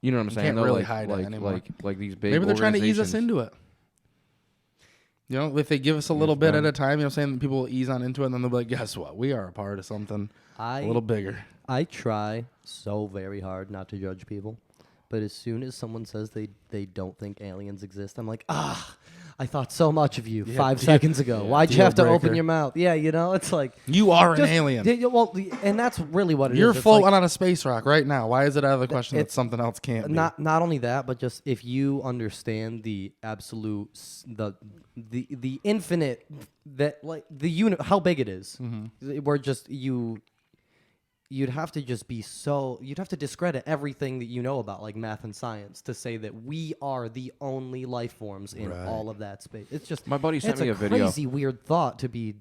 You know what I'm saying? can't though? really like, hide it like, anymore. like these big Maybe they're trying to ease us organizations- into it. If they give us a little bit at a time, you know what I'm saying? People will ease on into it, and then they'll be like, guess what? We are a part of something a little bigger. I try so very hard not to judge people, but as soon as someone says they don't think aliens exist, I'm like, I thought so much of you 5 seconds ago. Why'd you Deal have to open breaker. your mouth? Yeah, it's like You are an just- alien. Well, and that's really what it is. You're It's floating like, on a space rock right now. Why is it out of the question that it's something else can't be? not only that, but just if you understand the absolute the infinite that like the unit how big it is, we're just you'd have to just be you'd have to discredit everything that you know about like math and science to say that we are the only life forms in all of that space. It's just My buddy sent it's me a video. crazy weird thought to be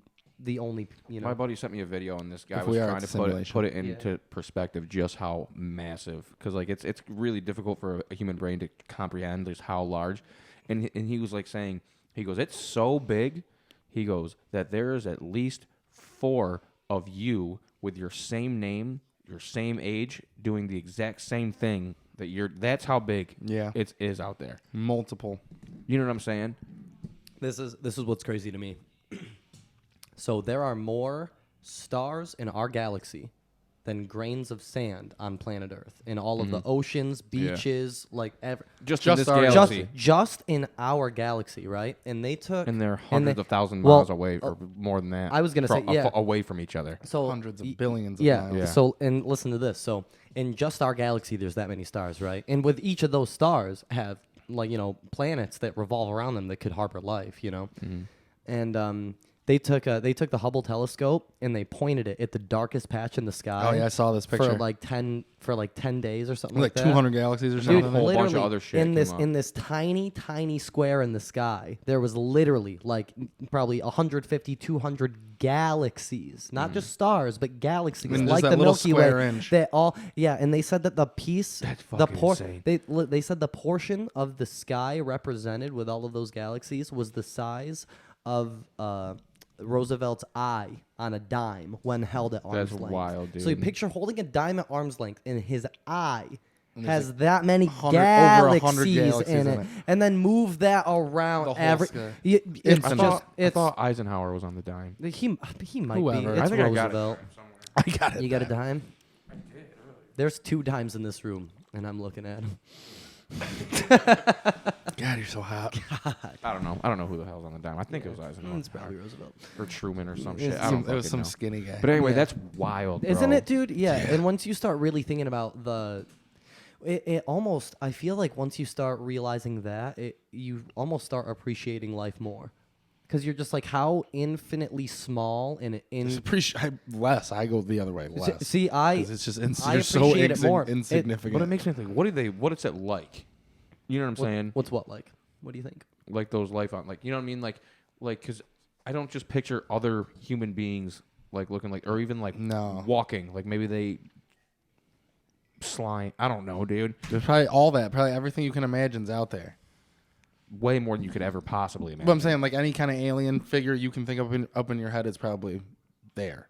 the only My buddy sent me a video, and this guy If was we are, trying it's to a put simulation. it into perspective just how massive, because like it's really difficult for a human brain to comprehend just how large. And he was like saying, he goes, it's so big, he goes, that there is at least 4 of you with your same name, your same age, doing the exact same thing. That's how big it is out there. Multiple. You know what I'm saying? This is what's crazy to me. So there are more stars in our galaxy than grains of sand on planet Earth. In all of the oceans, beaches, like Just Just in this our- galaxy. just in our galaxy, right? And they took And they're hundreds of thousands well, miles away, or more than that. I was gonna say, yeah. away from each other. so Hundreds of billions of yeah. miles. Yeah. So and listen to this. So in just our galaxy, there's that many stars, right? And with each of those stars have like planets that revolve around them that could harbor life, And they took the Hubble telescope and they pointed it at the darkest patch in the sky. Oh, yeah, I saw this picture. for like 10 days or something Like like that. 200 galaxies or Dude, something. whole bunch of literally, other shit in came this up. in this tiny square in the sky, there was literally like probably 150, 200 galaxies, not just stars, but galaxies, And just like that the little Milky square Way. inch. They all, and they said that the piece, That's the fucking insane. they said the portion of the sky represented with all of those galaxies was the size of Roosevelt's eye on a dime when held at arm's That's length. wild, So you dude. picture holding a dime at arm's length, and his eye has that many over 100 galaxies galaxies in in it, it. and then move that around The whole every. sky. It's I just it's thought Eisenhower was on the dime. he might Whoever. be. I It's think I got it Roosevelt. I got it. You got a dime? There's 2 dimes in this room, and I'm looking at them. God, you're so hot. I don't know. I don't know who the hell's on the dime. I think it was Eisenhower. It's probably Roosevelt. Or Truman or some It's shit. I don't It was fucking some know. skinny guy. But anyway, Yeah. that's wild, bro. Isn't it, dude? Yeah. And once you start really thinking about it almost, I feel like once you start realizing that, you almost start appreciating life more. Because you're just like, how infinitely small and less. I go the other way. Less. See, 'Cause it's just I you're so appreciate it more. insignificant. But it makes me think, what is it like? You know what I'm saying? What's what like? What do you think? Like those life on, like, you know what I mean? Like, because I don't just picture other human beings like looking like, or even like walking. Like maybe they slime. I don't know, dude. There's probably all that. Probably everything you can imagine's out there. Way more than you could ever possibly imagine. But I'm saying, like, any kind of alien figure you can think up in your head is probably there.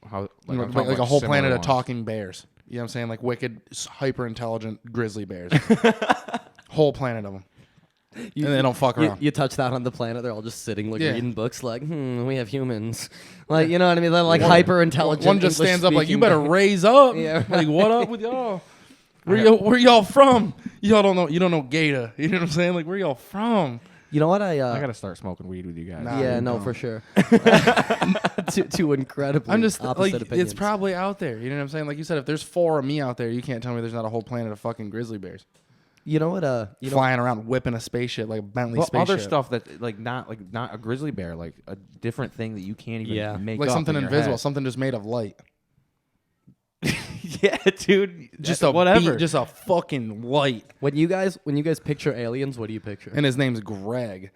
How, You know, I'm like talking a about whole similar planet of ones. talking bears. You know what I'm saying? Like wicked, hyper intelligent grizzly bears. Whole planet of them. And they don't fuck around. You touch that on the planet, they're all just sitting like Yeah. reading books like, we have humans. Like, you know what I mean? They're like hyper intelligent. One just stands up like, you better raise up. Yeah, Like, what up with y'all? Where y'all from? Y'all don't know. You don't know Gator. You know what I'm saying? Like, where y'all from? You know what I gotta start smoking weed with you guys. Nah. Yeah, you no, don't. for sure. two incredibly I'm just opposite like, opinions. it's probably out there. You know what I'm saying? Like you said, if there's 4 of me out there, you can't tell me there's not a whole planet of fucking grizzly bears You know what? flying around whipping a spaceship like a Bentley Well, spaceship. other stuff that not a grizzly bear, like a different thing that you can't even make like up something in your invisible, head. something just made of light. Yeah, dude. Just a whatever. just a fucking light. When you guys picture aliens, what do you picture? And his name's Greg.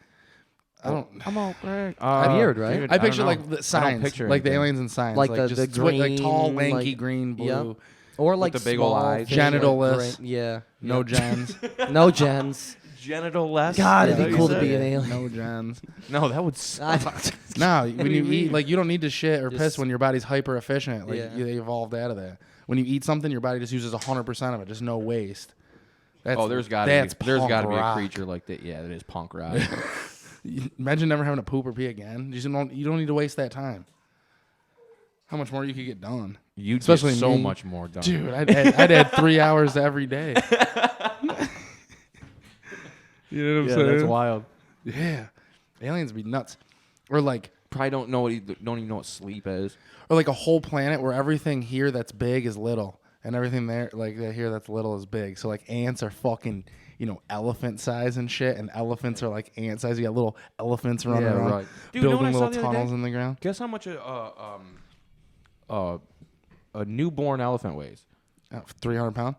I don't. I'm all Greg. Weird, right? Dude, I don't picture know. like the I don't signs, picture like the anything. aliens and signs, Like like the just green, like tall, lanky, like- green, blue. Yep. Or like the big ol' small eyes. things like Genitalless. yeah. No gens. No gens. Genital less. God, it'd Yeah, be you cool to said be an it. alien. No gens. No, that would suck. No, when you mean? eat, like you don't need to shit or piss Just- when your body's hyper efficient. Like Yeah. they evolved out of that. When you eat something, your body just uses 100% of it, just no waste. That's, There's got that's to be punk a creature like that. Yeah, that is punk rock. Imagine never having to poop or pee again. You don't need to waste that time. How much more you could get done, You'd Especially get so me. much more done. dude? I'd add 3 hours every day. You know what I'm yeah, saying? that's wild. Yeah, aliens would be nuts. Or like Probably don't even know what sleep is. or like a whole planet where everything here that's big is little, and everything there like that here that's little is big. So like ants are fucking elephant size and shit, and elephants are like ant size. You got little elephants running Yeah, around, right. Dude, you know what building I saw little the other tunnels day? in the ground. Guess how much a newborn elephant weighs? 300 pound.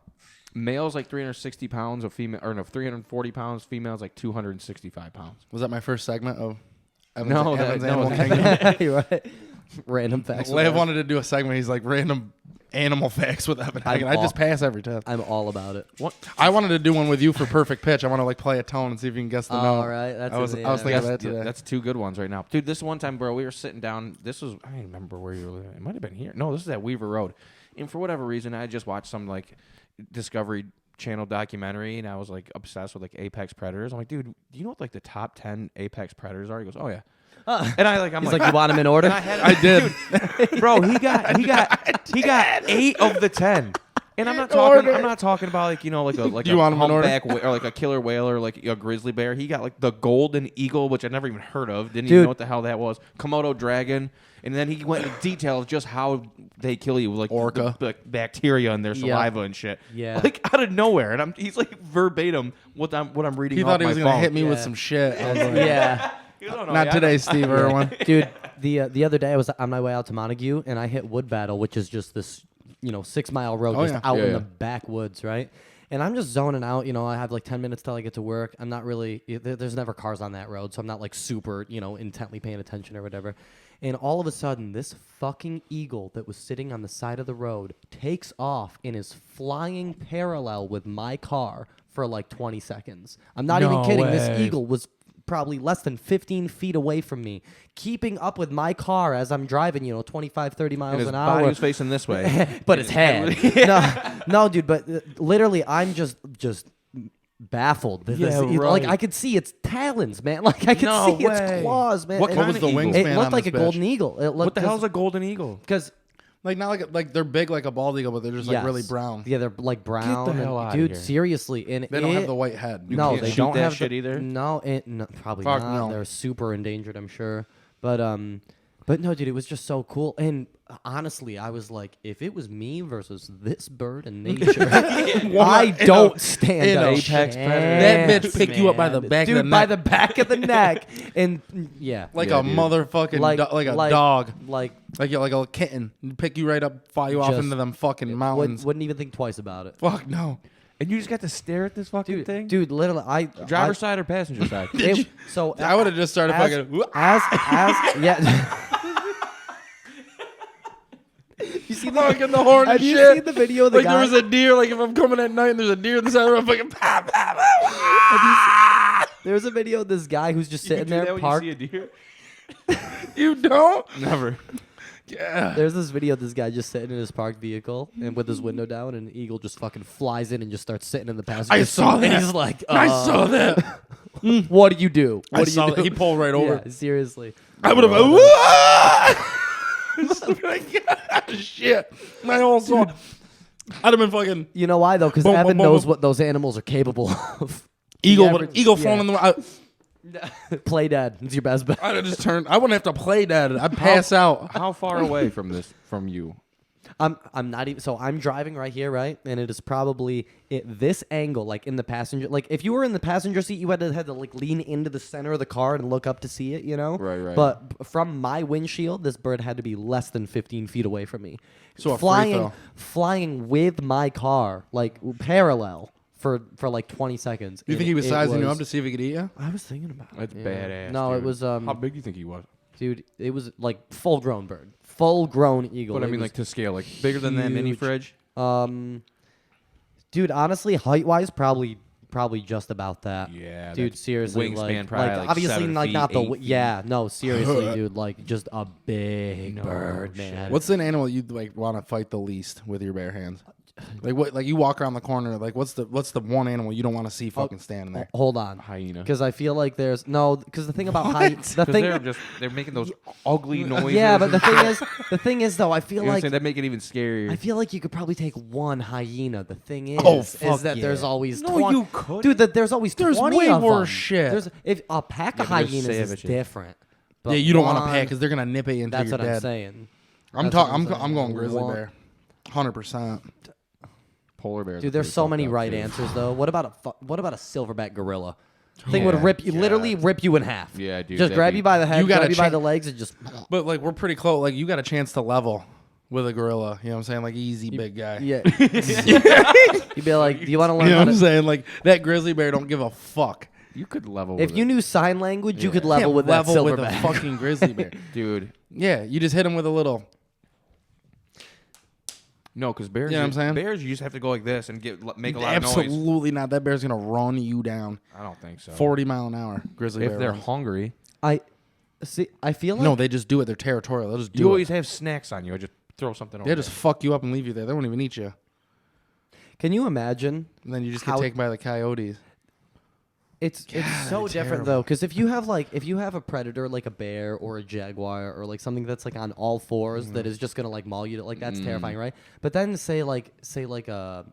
Male's like 360 pounds. 340 pounds. Female's like 265 pounds. Was that my first segment of No, Evan's that- Animal no, Kingdom? You're right. Random facts. with Lev Ev. wanted to do a segment. He's like random animal facts with Evan. I just pass every time. I'm all about it. What? I wanted to do one with you for perfect pitch. I want to like play a tone and see if you can guess the note. All right, I was thinking of that today. That's 2 good ones right now, dude. This one time, bro, we were sitting down. I don't remember where you were living. It might have been here. No, this is at Weaver Road. And for whatever reason, I just watched some like Discovery Channel documentary, and I was like obsessed with like apex predators. I'm like, dude, do you know what like the top 10 apex predators are? He goes, oh yeah. And I'm He's like, you want him in order? I did. Dude, bro, he got 8 of the 10. And I'm not talking about like like You a want him in order? humpback or like a killer whale or like a grizzly bear. He got like the golden eagle, which I never even heard of. Didn't even Dude. know what the hell that was. Komodo dragon, and then he went into detail of just how they kill you, like Orca. the bacteria in their Yeah. saliva and shit. Yeah. like out of nowhere. And he's like verbatim what I'm reading. He off thought he my was gonna phone. hit me with Yeah. some shit. I was like, Yeah. He goes, "Oh, no, Not yeah, today, Steve Irwin. Dude, the other day I was on my way out to Montague, and I hit Wood Battle, which is just this 6-mile road Oh, just yeah. out Yeah, in yeah. the backwoods, right? And I'm just zoning out. I have like 10 minutes till I get to work. I'm not really. There's never cars on that road, so I'm not like super intently paying attention or whatever. And all of a sudden, this fucking eagle that was sitting on the side of the road takes off and is flying parallel with my car for like 20 seconds. I'm not even No kidding. way. This eagle was probably less than 15 feet away from me, keeping up with my car as I'm driving, 25, 30 miles And his an body hour. was facing this way. But it's head. No, dude. But literally, I'm just baffled. That this Yeah, eagle- Like right. I could see its talons, man. Like I could No see way. its claws, man. What And What kind was of the eagle? wingspan it looked on like this a golden bitch? eagle. It looked What the hell's a golden eagle? because Like not like they're big like a bald eagle, but they're just like really Yes. brown. Yeah, they're like brown. the hell and- outta dude, here. seriously, and They don't have the white head. No, can't they shoot don't that have shit the, either? No, probably Fuck not. no. They're super endangered, I'm sure. But no, dude, it was just so cool. And honestly, I was like, if it was me versus this bird in nature, I don't stand in a a apex predator. That bitch picked you up by the man. back of dude, the by neck. the back of the neck, and yeah, Like Yeah, a dude. motherfucking like like a dog. like Like a kitten. Pick you right up, fly you off Just- into them fucking mountains. wouldn't even think twice about it. Fuck no. And you just got to stare at this fucking Dude, thing? dude, literally, Driver's side or passenger side? So I would have just started as, fucking. as yeah. You see Fucking the horn and Have you shit. seen the video of the Like guy? there was a deer. Like if I'm coming at night and there's a deer in the side of the road, fucking pow, pow, pow. There was a video of this guy who's just sitting there parked. a deer? You don't? Never. Yeah. There's this video of this guy just sitting in his parked vehicle and with his window down, and an eagle just fucking flies in and just starts sitting in the passenger I seat. saw And that. he's like, I saw that. What do you do? What I do saw you do? that. He pulled right over. Yeah, seriously. I would have. Shit. My whole soul. I'd have been fucking You know why though? Because Boom, Evan boom, boom, knows boom. what those animals are capable of. eagle. Yeah, Eagle yeah. falling in the. Play dead. It's your best bet. I'd have just turned. I wouldn't have to play that. I'd pass out. How far away from you? I'm not even. So I'm driving right here, right, and it is probably at this angle, like in the passenger. Like if you were in the passenger seat, you had to like lean into the center of the car and look up to see it, you know. Right. But from my windshield, this bird had to be less than 15 feet away from me. So a free throw. flying with my car, like parallel for like 20 seconds. You and think he was it sizing you up to see if he could eat you? I was thinking about That's it. yeah. badass. No, it dude. was How big do you think he was? dude. It was like full grown bird, full grown eagle. But I It mean, was- like to scale, like bigger than that mini huge. fridge. Dude, honestly, height wise, probably just about that. Yeah, dude, that's seriously, wingspan like, probably like like obviously 7 like feet, not the 8 feet. yeah, no, seriously, dude, like just a big bird, shit. man. What's an animal you'd like want to fight the least with your bare hands? Like what? Like you walk around the corner. Like what's the one animal you don't want to see fucking standing there? Hold on, Hyena. because I feel like there's no, because the thing about hyena, the Because thing, they're making those ugly noises. yeah, but and the thing is though, I feel you know what I'm like saying? That make it even scarier. I feel like you could probably take one hyena. The thing is, Oh, fuck that there's yeah. always No, 20, you couldn't. dude. That there's always There's 20 way of worse them. shit. There's if a pack of Yeah, but they're hyenas is savages. different. But Yeah, you don't want to one- pack because they're gonna nip it into That's your what dead. I'm saying. I'm That's what talking. saying. I'm going grizzly One- bear. 100%. Polar bears. Dude, are there's pretty so fucked many up, right too. answers though. What about a silverback gorilla? Thing Yeah, would rip you, yeah. literally rip you in half. Yeah, dude. Just that'd grab be- you by the head, You gotta grab you by cha- the legs, and just But like we're pretty close. Like you got a chance to level with a gorilla. You know what I'm saying? Like easy big guy. yeah. You'd be like, do you want to learn You know how what I'm to? saying? Like that grizzly bear don't give a fuck. You could level. If with you it. knew sign language, you could Can't level with that level with a silverback. fucking grizzly bear. dude. Yeah, you just hit him with a little. No, because bears. You know what I'm saying? Bears, you just have to go like this and make a lot of noise. Absolutely not. That bear's gonna run you down I don't think so. 40 mile an hour. Grizzly if bear. they're runs. hungry, I see. I feel like No, they just do it. They're territorial. They'll just do you it. always have snacks on you. I just throw something over. They'll just fuck you up and leave you there. They won't even eat you. Can you imagine? And then you just How- get taken by the coyotes. It's so they're different though, because if you have a predator like a bear or a jaguar or like something that's like on all fours that is just gonna like maul you, like that's terrifying, right? But then say like a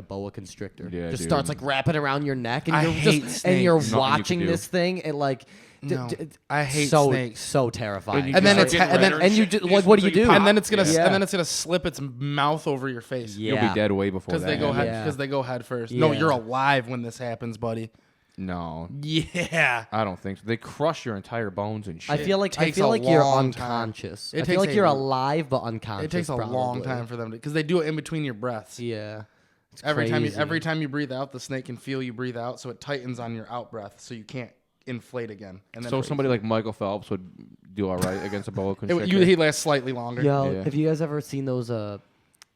boa constrictor Yeah, just dude. starts like wrapping around your neck, and I you're hate just and you're snakes. Nothing you watching can do. this thing and like. No, I hate so, snakes. So terrifying. you And then just it's start and then getting and you redder just like what do you do? and then it's gonna Yeah. and then it's gonna slip its mouth over your face. Yeah. You'll be dead way before Because that. they go head Yeah. because they go head first. No, Yeah. you're alive when this happens, buddy. No, Yeah. I don't think so. They crush your entire bones and shit. I feel like takes a you're long time. unconscious. It I feel takes like you're a- alive but unconscious. It takes a long probably. time for them to because they do it in between your breaths. Yeah. It's Every crazy. time you breathe out, the snake can feel you breathe out, so it tightens on your out breath, so you can't inflate again. And then so. Somebody like Michael Phelps would do all right against a boa constrictor. he lasts slightly longer. Yo, Yeah. have you guys ever seen those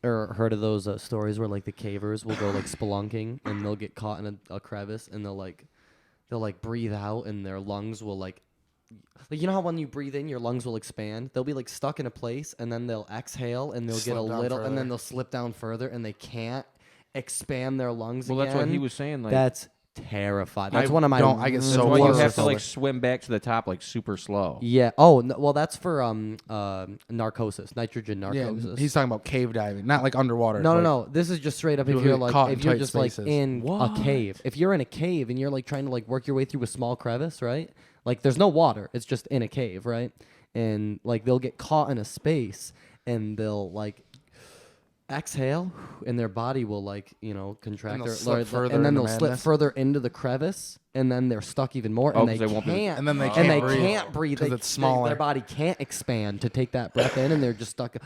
or heard of those stories where like the cavers will go like spelunking and they'll get caught in a crevice and they'll breathe out and their lungs will like you know how when you breathe in your lungs will expand? They'll be like stuck in a place and then they'll exhale and they'll Slip get a down little and further. then they'll slip down further and they can't expand their lungs well, again. that's what he was saying. Like That's terrified. That's I one of my. don't- I get That's so why you close have to to like it. swim back to the top like super slow. Yeah. Oh, no, well, that's for narcosis, nitrogen Yeah, narcosis. he's talking about cave diving, not like underwater. No, no, like, no. This is just straight up People if you're get like caught in if you're tight just spaces. like in a cave. If you're in a cave and you're like trying to like work your way through a small crevice, right? Like there's no water. It's just in a cave, right? And like they'll get caught in a space and they'll like exhale and their body will like, contract they'll or slip further and then into they'll slip madness. further into the crevice and then they're stuck even more Oh, and 'cause they they won't be- can't And then they and can't they breathe can't breathe 'cause They- it's smaller. their body can't expand to take that breath in and they're just stuck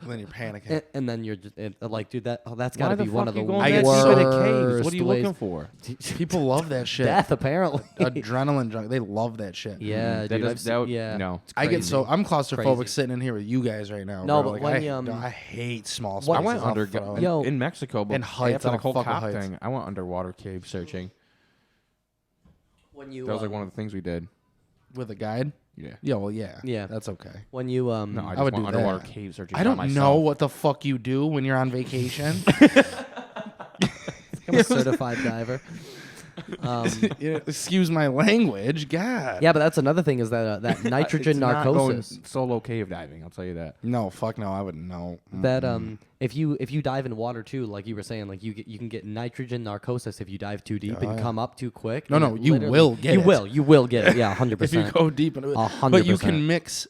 And then you're panicking. and then you're just like, dude, that's Why got to the be one fuck of the you going I that get deep so- in a cave? What are you ways- looking for? People love that shit. Death, apparently. Adrenaline junk. They love that shit. Yeah, That dude. does- I've that would- seen, yeah. no. It's I get so crazy. I'm claustrophobic Crazy. sitting in here with you guys right now. No, bro. but like, when I hate small What- spaces. I went I'll under throw it. Yo. in Mexico, but And heights, after I the don't whole fuck with cop heights. thing, I went underwater cave searching. When you That was like one of the things we did. with a guide. Yeah. Yeah, well, yeah, Yeah. that's okay. when you No, I I just would went do underwater that. cave searching. I by don't myself. know what the fuck you do when you're on vacation. I'm a certified diver. Excuse my language, God. Yeah, but that's another thing is that that nitrogen It's not going narcosis. solo cave diving. I'll tell you that. No, fuck no. I wouldn't know. That if you dive in water too, like you were saying, like you can get nitrogen narcosis if you dive too deep and yeah. come up too quick. No, and no, it you literally- will get it. You will get it. Yeah, 100%. If you go deep into it, 100%. but you can mix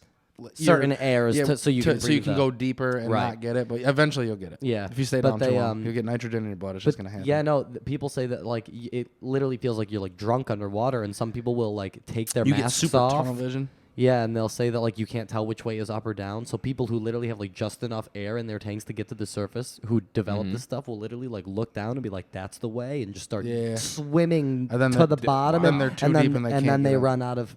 certain airs so you can breathe that. go deeper and Right. not get it. But eventually you'll get it. Yeah, If you stay but down they, too long, you'll get nitrogen in your blood. It's just gonna happen. Yeah, no. People say that like it literally feels like you're like drunk underwater, and some people will like take their you get masks super off. tunnel vision. Yeah, and they'll say that like you can't tell which way is up or down. So people who literally have like just enough air in their tanks to get to the surface, who develop this stuff, will literally like look down and be like, "That's the way," and just start Yeah. swimming And then to they're- the bottom. then and they're too and then, deep and they can't then they get out. run out of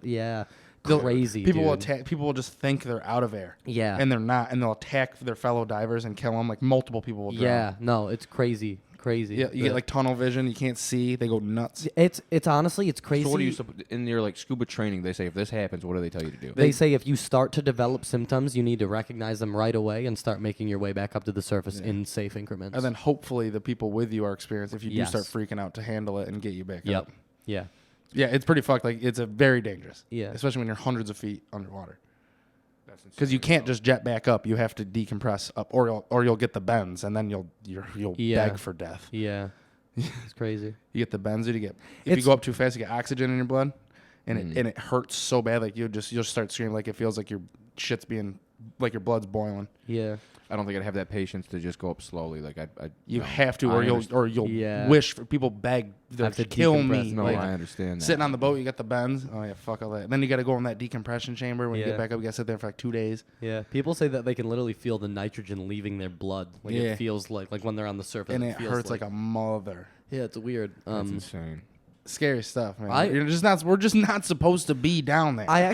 crazy. People dude. will attack. People will just think they're out of air. Yeah. and they're not, and they'll attack their fellow divers and kill them. Like multiple people will drown. Yeah, no, it's crazy. Yeah, you get like tunnel vision. You can't see. They go nuts. it's honestly it's crazy. So what do you in your like scuba training? They say if this happens, what do they tell you to do? They say if you start to develop symptoms, you need to recognize them right away and start making your way back up to the surface in safe increments. And then hopefully the people with you are experienced. If you do Yes. start freaking out, to handle it and get you back Yep. up. Yeah. Yeah, it's pretty fucked. Like it's a very dangerous. Yeah. Especially when you're hundreds of feet underwater. That's insane. Because you can't just jet back up. You have to decompress up, or you'll get the bends, and then you'll Yeah. beg for death. Yeah. It's crazy. You get the bends. You get if you It's- go up too fast, you get oxygen in your blood, and it hurts so bad. Like you'll start screaming. Like it feels like your shit's being like your blood's boiling. Yeah. I don't think I'd have that patience to just go up slowly. Like You no. have to, I or you'll Yeah. wish for people beg Have to to kill decompress. me. No, like, I understand that. sitting on the boat, you got the bends. Oh yeah, fuck all that. And then you got to go in that decompression chamber. When you Yeah. get back up, you got to sit there for like 2 days. Yeah. People say that they can literally feel the nitrogen leaving their blood. Like Yeah. it feels like when they're on the surface. And it feels hurts like a mother. Yeah, it's weird. That's insane. Scary stuff, man. I- We're just not supposed to be down there. I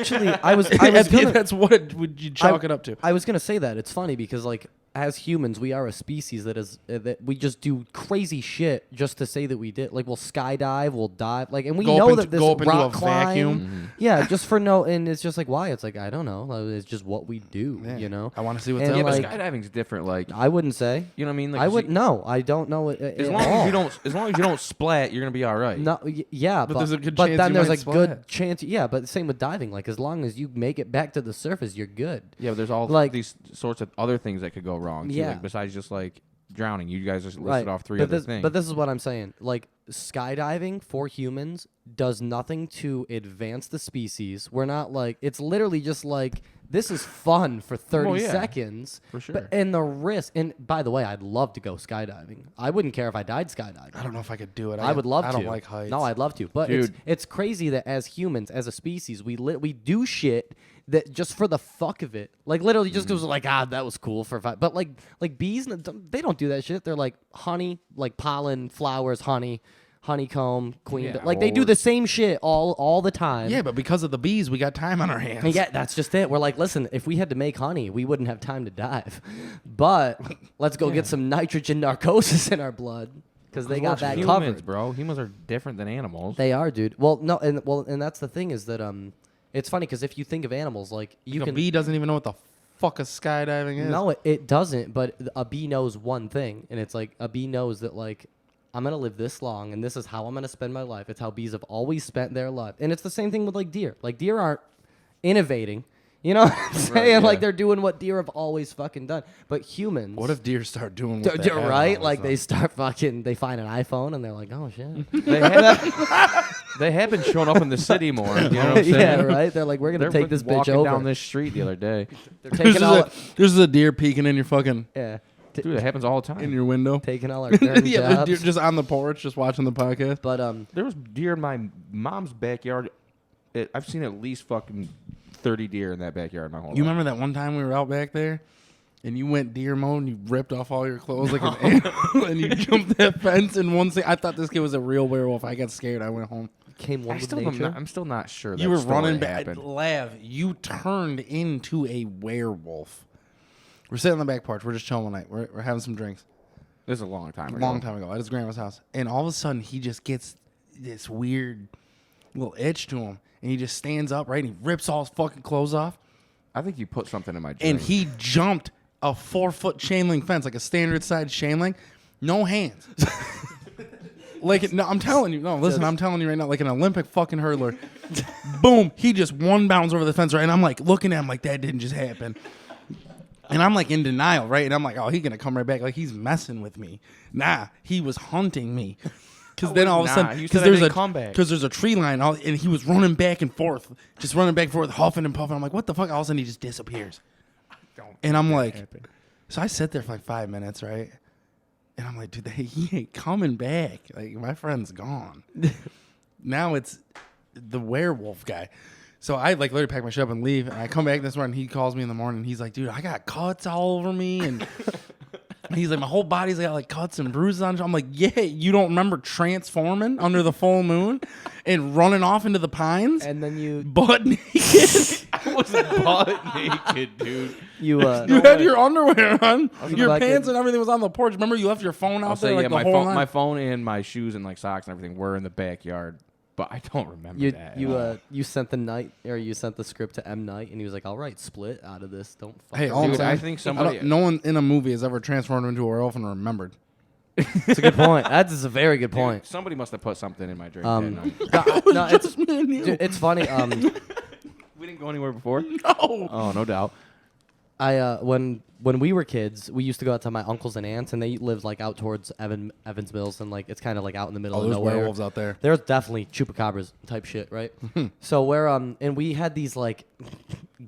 was gonna, That's what it would you chalk it up to. I was gonna say that it's funny because like as humans we are a species that we just do crazy shit just to say that we did. Like we'll skydive, we'll dive, like, and we Go up know into- that this go up into rock a climb, vacuum. yeah, just for no, and it's just like why? It's like I don't know. It's just what we do, Yeah. you know. I want to see what's And, up. Yeah, like- but skydiving's different. Like I wouldn't say. you know what I mean? Like I 'cause would you- no. I don't know it As at long all. as you don't splat, you're gonna be all right. No, yeah, But but there's a good but chance then you there's might a good splat. chance. Yeah, but same with diving. Like as long as you make it back to the surface, you're good. Yeah, but there's all Like- these sorts of other things that could go wrong. Too, Yeah. like besides just like drowning. You guys just listed Right. off three but other this, things. But this is what I'm saying. Like skydiving for humans does nothing to advance the species. We're not like it's literally just like this is fun for 30 Oh, yeah. seconds. For sure. But, and the risk. And by the way, I'd love to go skydiving. I wouldn't care if I died skydiving. I don't know if I could do it. I would love to. I don't like heights. No, I'd love to. But Dude. it's crazy that as humans, as a species, we do shit that just for the fuck of it. Like literally just goes like, that was cool for fun. But like bees, they don't do that shit. They're like honey, like pollen, flowers, honey, honeycomb, queen. Yeah, like they do or- the same shit all the time. Yeah, but because of the bees, we got time on our hands. And yeah, that's just it. We're like, listen, if we had to make honey, we wouldn't have time to dive. But let's go get some nitrogen narcosis in our blood because they got that humans, covered. bro. Humans are different than animals. They are, dude. Well, no, and that's the thing is that it's funny because if you think of animals, like you a can bee doesn't even know what the fuck a skydiving is. no, it doesn't. But a bee knows one thing, and it's like a bee knows that like I'm going to live this long, and this is how I'm going to spend my life. It's how bees have always spent their life. And it's the same thing with, like, deer. Like, deer aren't innovating. You know what I'm saying? yeah. Like, they're doing what deer have always fucking done. But humans... What if deer start doing what They're right? Like, they start fucking... They find an iPhone, and they're like, oh, shit. They have been showing up in the city more. You know what I'm saying? Yeah, right? They're like, we're going to They're take this bitch walking over. down this street the other day. They're taking all... There's a deer peeking in your fucking... Yeah. Dude, it happens all the time. in your window. Taking all our dirty Yeah, there's jobs. deer just on the porch, just watching the podcast. But, There was deer in my mom's backyard. I've seen at least fucking 30 deer in that backyard my whole You life. remember that one time we were out back there, and you went deer mode, and you ripped off all your clothes like an animal, and you jumped that fence. And one thing, I thought this kid was a real werewolf. I got scared. I went home. came one with nature. I'm still not sure that You were story running back. happened. Lav, you turned into a werewolf. We're sitting on the back porch. We're just chilling one night. We're having some drinks. This is a long time ago. Long time ago at his grandma's house. And all of a sudden, he just gets this weird little itch to him. And he just stands up, right? And he rips all his fucking clothes off. I think you put something in my drink. And he jumped a 4-foot chain link fence, like a standard size chain link. No hands. Like, no, I'm telling you. No, listen, I'm telling you right now, like an Olympic fucking hurdler. Boom. He just one bounds over the fence, right? And I'm like looking at him like that didn't just happen. And I'm like in denial, right? And I'm like, oh, he's going to come right back. Like he's messing with me. Nah, he was hunting me. Because then all of a sudden, you because said I there's didn't come back. a tree line, and he was running back and forth, just running back and forth, huffing and puffing. I'm like, what the fuck? All of a sudden, he just disappears. And I'm like, so I sit there for like 5 minutes, right? And I'm like, dude, he ain't coming back. Like my friend's gone. Now it's the werewolf guy. So I like literally pack my shit up and leave. And I come back this morning. He calls me in the morning. And he's like, dude, I got cuts all over me. And he's like, my whole body's got like cuts and bruises on it. I'm like, yeah, you don't remember transforming under the full moon and running off into the pines? And then you... Butt naked. I was butt naked, dude. You, You had your underwear on. Your like pants it. and everything was on the porch. Remember you left your phone I'll out say, there like yeah, the my whole phone, night? my phone and my shoes and like socks and everything were in the backyard, but I don't remember that. you sent the script to M. Night, and he was like, all right, split out of this. Don't fuck Hey, with all I'm it." Dude, saying, I think somebody. no one in a movie has ever transformed into a werewolf and remembered. It's a good point. That is a very good point. Somebody must have put something in my drink. Um, that night. no, it's funny. We didn't go anywhere before. No. Oh, no doubt. When we were kids, we used to go out to my uncles and aunts, and they lived like out towards Evans Mills, and like it's kind of like out in the middle Oh, of there's nowhere. werewolves out there. There's definitely chupacabras type shit, right? So we're and we had these like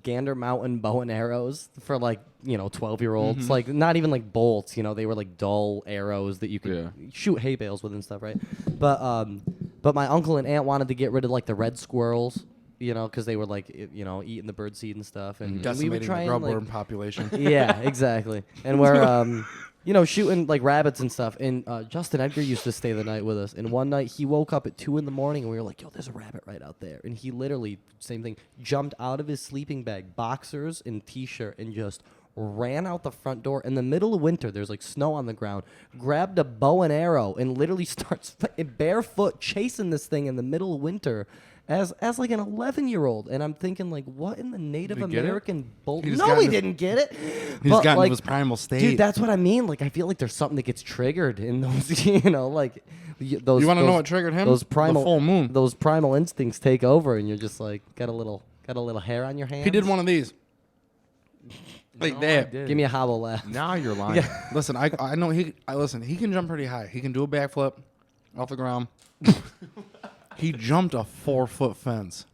Gander Mountain bow and arrows for like 12-year-olds, like not even like bolts, they were like dull arrows that you could shoot hay bales with and stuff, right? But my uncle and aunt wanted to get rid of like the red squirrels. Because they were like, eating the bird seed and stuff, and we would Decimating try the and grubworm like, population. yeah, exactly. And we're shooting like rabbits and stuff. And Justin Edgar used to stay the night with us. And one night he woke up at 2 a.m. and we were like, yo, there's a rabbit right out there. And he literally, same thing, jumped out of his sleeping bag, boxers and t-shirt, and just ran out the front door in the middle of winter. There's like snow on the ground, grabbed a bow and arrow, and literally starts barefoot chasing this thing in the middle of winter. As like an 11-year-old, and I'm thinking like, what in the Native Did he get it? American bull? He just No, got he into- didn't get it. He's But, gotten like, to his primal state. dude, that's what I mean. Like, I feel like there's something that gets triggered in those, like those. You want to know those- what triggered him? Those primal the full moon. Those primal instincts take over, and you're just like got a little hair on your hand. He did one of these. Like that. Give me a hobble laugh. Now you're lying. Listen, I know he. Listen, he can jump pretty high. He can do a backflip off the ground. He jumped a 4-foot fence.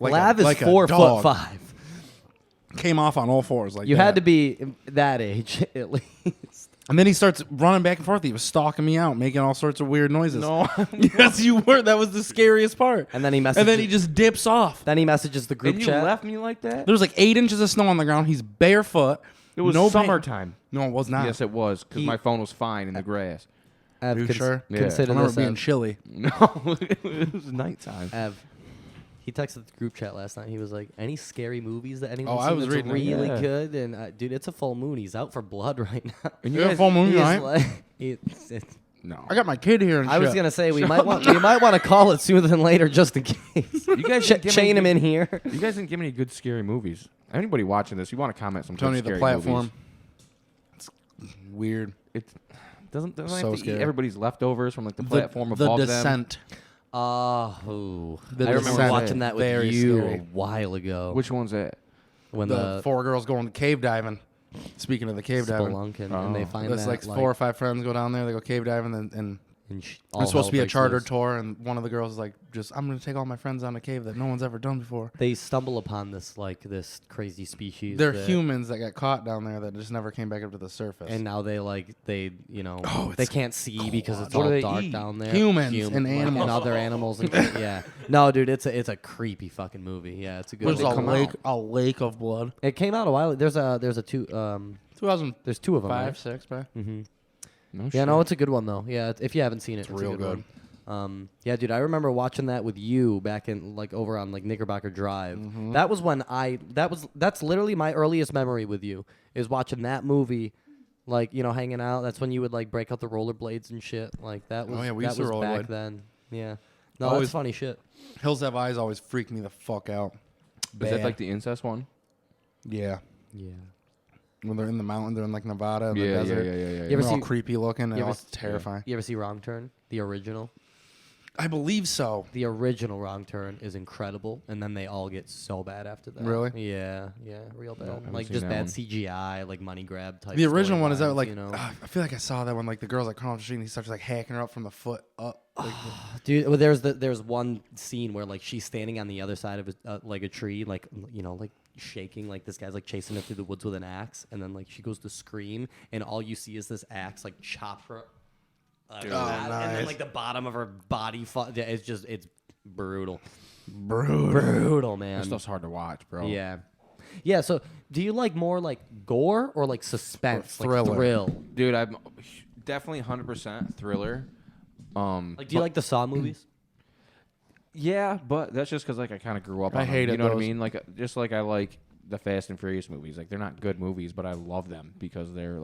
Lav is like a 4'5". Came off on all fours like You that. had to be that age at least. And then he starts running back and forth. He was stalking me out, making all sorts of weird noises. No. Yes, you were. That was the scariest part. And then he messages. And then he just dips off. Then he messages the group And you chat. left me like that? There was like 8 inches of snow on the ground. He's barefoot. It was no pain. summertime. No, it was not. Yes, it was, because He- my phone was fine in the grass. Ev, You sure? Yeah. I Consider remember this, being Ev. chilly. No, it was nighttime. Ev. He texted the group chat last night. He was like, "Any scary movies that anyone Oh, I seen was that's reading it. really Yeah. good?" And dude, it's a full moon. He's out for blood right now. And You got a full moon, He's right? like, No. I got my kid here and I shit. was gonna say we might want to call it sooner than later just in case. You guys Chain him in here. You guys didn't give me any good scary movies. Anybody watching this, you want to comment some Tony, good the scary platform. movies. It's weird. It's, Doesn't So have to eat scary. everybody's leftovers from like the platform the above them. Descent. Oh, The I remember Descent. watching that with Very you scary. a while ago. Which one's that? when The 4 girls going cave diving. Speaking of the cave diving, spelunking and they find there's that like 4 or 5 friends go down there. They go cave diving and all it's supposed to be hell a breaks chartered loose. tour, and one of the girls is like, I'm going to take all my friends down a cave that no one's ever done before. They stumble upon this crazy species. They're that- humans that got caught down there that just never came back up to the surface. and now they they it's can't see because it's What do all they dark eat? down there. Humans and like, animals. and other animals. And yeah, no, dude, it's a creepy fucking movie. Yeah, it's a good. There's one. a lake of blood. It came out a while. There's a two 2005, there's 2 of them. Right? 6, probably. Mm-hmm. No Yeah, shit. no, it's a good one though. Yeah, if you haven't seen it, it's real a good. good. One. Yeah, dude, I remember watching that with you back in over on Knickerbocker Drive. Mm-hmm. That was when that's literally my earliest memory with you is watching that movie, hanging out. That's when you would break out the rollerblades and shit. Like that was yeah, we that used to was back rollerblade. then. Yeah, no, Always- that's funny shit. Hills Have Eyes always freaked me the fuck out. Is that Bad. like the incest one? Yeah. Yeah. When they're in the mountain, they're in like Nevada, in the Yeah, desert. yeah. You They're ever all see- creepy looking and you ever all terrifying. You ever see Wrong Turn, the original? I believe so. The original Wrong Turn is incredible, and then they all get so bad after that. Really? Yeah, real bad. haven't Like seen just that bad one. CGI, like money grab type. The original one is that storylines, like I feel like I saw that one. Like the girl's like crawling off the street and he starts like hacking her up from the foot up. Like, Dude, well, there's one scene where she's standing on the other side of a tree, like shaking, like this guy's chasing her through the woods with an axe, and then she goes to scream, and all you see is this axe chop her. And then nice. the bottom of her body, it's brutal, brutal. man. That stuff's hard to watch, bro. Yeah. So, do you like more gore or suspense, Or thriller. thrill? Dude, I'm definitely 100% thriller. Do you like the Saw movies? Yeah, but that's just because I kind of grew up. I on them, hated You know what I those. mean? Just like I like the Fast and Furious movies. They're not good movies, but I love them because they're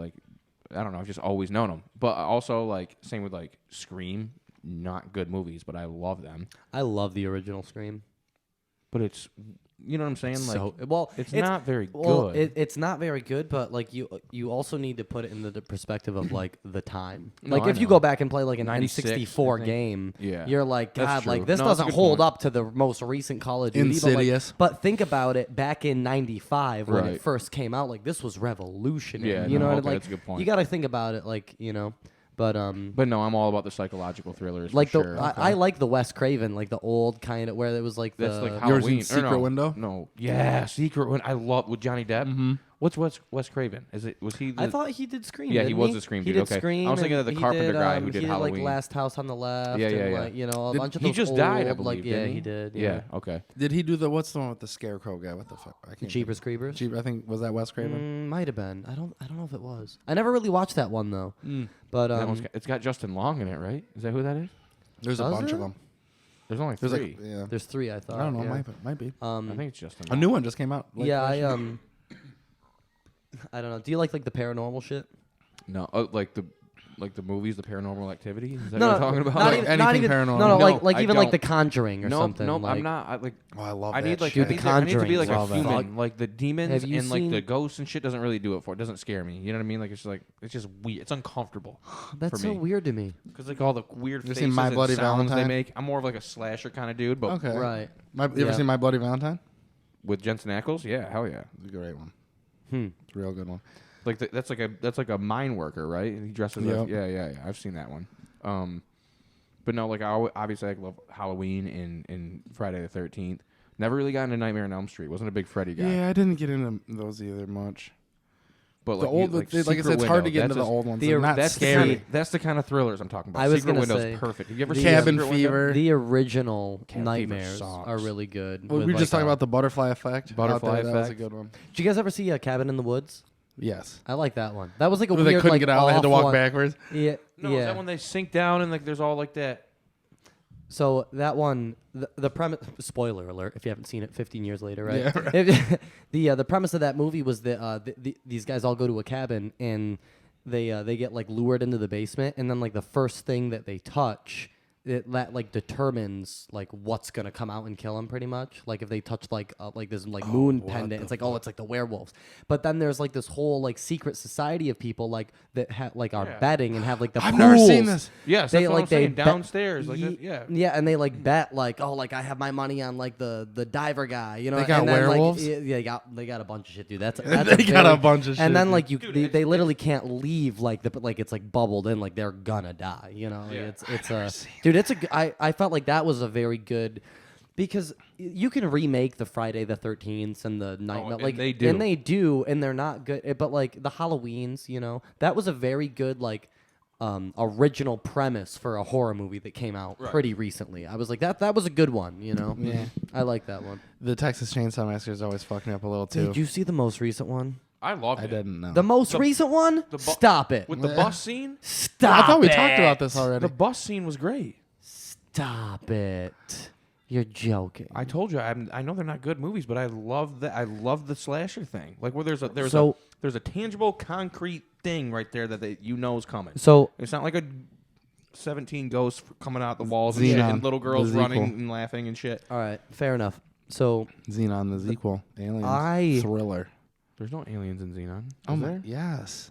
I don't know. I've just always known them. But also same with Scream. Not good movies, but I love them. I love the original Scream. But it's, you know what I'm saying? It's not very good. It's not very good, but you also need to put it into the perspective of the time. No, I If you know. go back and play an 96, N64 I think. game, Yeah. you're That's God, true. this No, that's a doesn't good hold point. up to the most recent Call of Duty. Insidious. But think about it. Back in '95 when it Right. first came out, this was revolutionary. Yeah, you no, know what okay, I that's a good point. You got to think about it, But But no, I'm all about the psychological thrillers. like for the sure. I like the Wes Craven, the old kind of where it was That's the You ever seen Halloween. Secret or no, Window? No. Yeah, Secret Window. I love with Johnny Depp. Mm-hmm. What's Wes Craven? Was he? I thought he did Scream. Yeah, he didn't was the Scream He dude, did okay. Scream. I was thinking and of the he Carpenter guy who did he Halloween. Last House on the Left. Yeah, and yeah. a bunch of He those just died, I old, believe. yeah, didn't he did. Yeah. Okay. Did he do what's the one with the scarecrow guy? What the fuck? I can't Jeepers Creepers. I think was that Wes Craven? Might have been. I don't know if it was. I never really watched that one though. But It's got Justin Long in it, right? Is that who that is? There's a Does bunch it? of them. There's only There's three. yeah. there's 3. I thought. I don't know. Yeah. Might be. I think it's Justin. A Long. new one just came out. Yeah, last I year. I don't know. Do you like the paranormal shit? No, like the movies, the Paranormal Activity. Is that No, what no, you're talking about? not Like even, not anything even, paranormal. No, No, like I even don't. The Conjuring or Nope, something. nope. like, I'm not. Oh, I love I that need shit. Dude, I The need to- I need to be Conjuring, like a love that. human. Like the demons Have you and the seen- ghosts and shit doesn't really do it for it. Doesn't scare me. You know what I mean? It's just weird. It's uncomfortable. That's for so me. weird to me. Because all the weird You ever faces seen My and Bloody sounds they Valentine? make. I'm more of a slasher kind of dude. But Okay. Right. You ever Yeah. seen My Bloody Valentine? with Jensen Ackles, yeah, hell yeah. It's a great one. Hmm. It's a real good one. That's like a mine worker, right? He dresses Yep. up. Yeah. I've seen that one. But no, obviously I love Halloween and Friday the 13th. Never really got into Nightmare on Elm Street. Wasn't a big Freddy guy. Yeah, I didn't get into those either much. But The old, like I said, it's hard to get into the old ones. They're not That's scary. That's the kind of thrillers I'm talking about. I was Secret gonna Window's say, perfect. Have you ever the seen Cabin Secret Window? Fever. The original Cabin Fever Nightmares sucks. are really good. Well, we with, were just like, talking about the butterfly effect. out Butterfly there. That was a effect. good one. Did you guys ever see Cabin in the Woods? Yes. I like that one. That was like a Where weird, they couldn't like, get out. They had to off walk one. backwards. Yeah, No, yeah. is that when they sink down and there's all like that? So that one, the premise. Spoiler alert! If you haven't seen it, 15 years later, right? Yeah, right. The premise of that movie was that these guys all go to a cabin and they get lured into the basement, and then the first thing that they touch that like determines like what's gonna come out and kill him pretty much. Like if they touch like this like moon pendant, it's like it's like the werewolves. But then there's like this whole like secret society of people like that are betting and have like the I've pools. never seen this. Yes, They that's what like I'm saying. they Downstairs, like this, yeah. yeah, and they like bet like like I have my money on like the diver guy, you know. They got and then, werewolves? Like, yeah, they got a bunch of shit, dude. That's They got a bunch of shit, and then dude. like Dude, they literally can't leave like it's like bubbled in like they're gonna die, you know. Yeah. Dude, I felt like that was a very good, because you can remake the Friday the 13th and the Nightmare, and like they do. and they're not good, but like the Halloweens, you know, that was a very good like original premise for a horror movie that came out pretty recently. I was like that was a good one, you know. Yeah. I like that one. The Texas Chainsaw Massacre is always fucking up a little too. Did you see the most recent one? I loved I it. didn't know. The most recent one? Stop it. With the bus scene? Stop I thought we it. talked about this already. The bus scene was great. Stop it. You're joking. I told you, I know they're not good movies, but I love the slasher thing. Like where there's a tangible, concrete thing right there that you know is coming. So It's not like a 17 ghosts coming out the walls and shit, Xenon, and little girls the running sequel. and laughing and shit. all right, fair enough. So Xenon, the sequel. Aliens. Thriller. There's no aliens in Xenon. Oh Is my. there? Yes.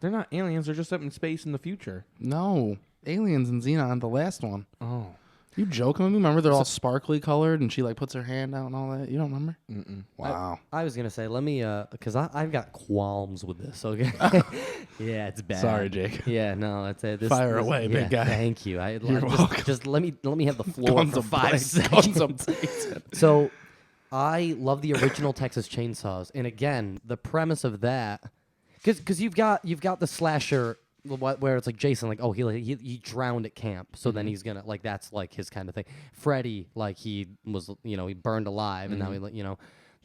They're not aliens. They're just up in space in the future. No. Aliens in Xenon, the last one. Oh. You joking with me? Remember they're all sparkly colored and she like puts her hand out and all that? You don't remember? Mm-mm. Wow. I was gonna say, let me because I've got qualms with this. Okay. Yeah, it's bad. Sorry, Jake. Yeah, no, that's it. Fire away, big guy. Thank you. You're welcome. Just let me have the floor Guns for of 5 blazing. Guns of seconds. blazing. So, I love the original Texas Chainsaws, and again, the premise of that, because you've got the slasher where it's like Jason, like he drowned at camp, so then he's gonna like that's like his kind of thing. Freddy, like he was he burned alive, and now he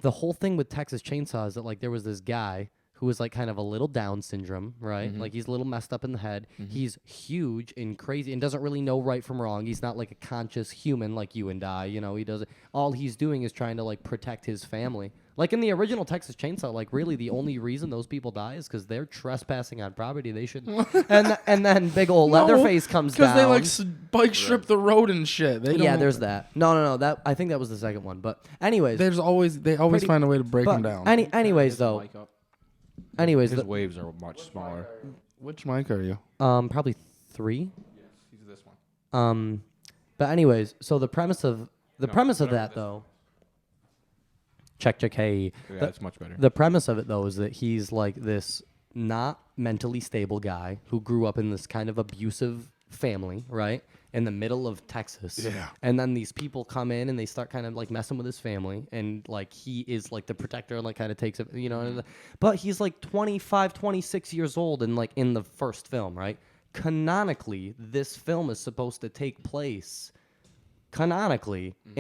the whole thing with Texas Chainsaw is that like there was this guy who was like kind of a little Down syndrome, right? Like he's a little messed up in the head. He's huge and crazy and doesn't really know right from wrong. He's not like a conscious human like you and I, he doesn't. All he's doing is trying to like protect his family. Like in the original Texas Chainsaw, like really the only reason those people die is because they're trespassing on property they shouldn't. and then big old Leatherface comes down. Because they like bike strip the road and shit. They don't, there's that. No. That I think that was the second one. But anyways, they always Pretty- find a way to break but them down. anyways though, His waves are much smaller. Which mic are you? probably 3. Yes, he's this one. But anyways, so the premise of that though. Check. Hey. Yeah, it's much better. The premise of it though is that he's like this not mentally stable guy who grew up in this kind of abusive family, right? In the middle of Texas. Yeah. And then these people come in and they start kind of like messing with his family, and like he is like the protector and like kind of takes it, but he's like 25, 26 years old and like in the first film, right? Canonically, this film is supposed to take place in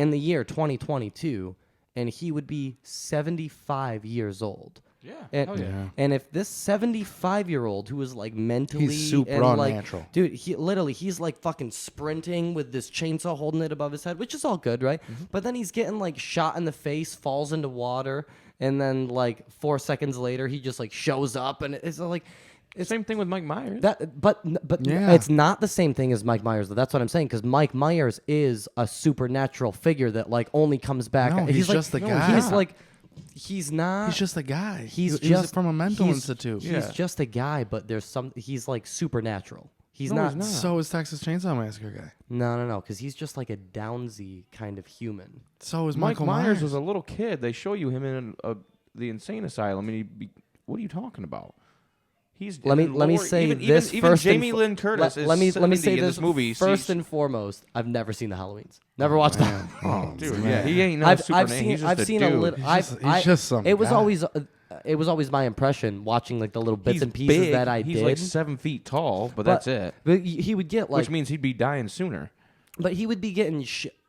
the year 2022, and he would be 75 years old. Yeah. And, Hell yeah. and if this 75-year-old who is like mentally He's super and like, unnatural. dude, he's like fucking sprinting with this chainsaw holding it above his head, which is all good, right? But then he's getting like shot in the face, falls into water, and then like 4 seconds later he just like shows up, and it's like Same thing with Mike Myers. but Yeah. it's not the same thing as Mike Myers though. That's what I'm saying, because Mike Myers is a supernatural figure that like only comes back. No, he's like, just the guy. He's like. He's not. He's just a guy. He's He was just from a mental he's- institute. He's just a guy, but there's some. He's like supernatural. He's No, not. he's not. So is Texas Chainsaw Massacre guy. No, because he's just like a Downsy kind of human. So is Mike Michael Myers was a little kid. They show you him in the insane asylum, and what are you talking about? He's Let me say this even first. Jamie Lynn Curtis is let me 70 say in this movie. first and foremost. I've never seen the Halloweens. Never watched them. Oh, dude, man. yeah, he ain't no I've Superman. seen. He's just I've seen a dude. little. He's just some It was guy. always. It was always my impression watching like the little bits He's and pieces big. that I He's did. like 7 feet tall, but that's it. But he would get like. Which means he'd be dying sooner. But he would be getting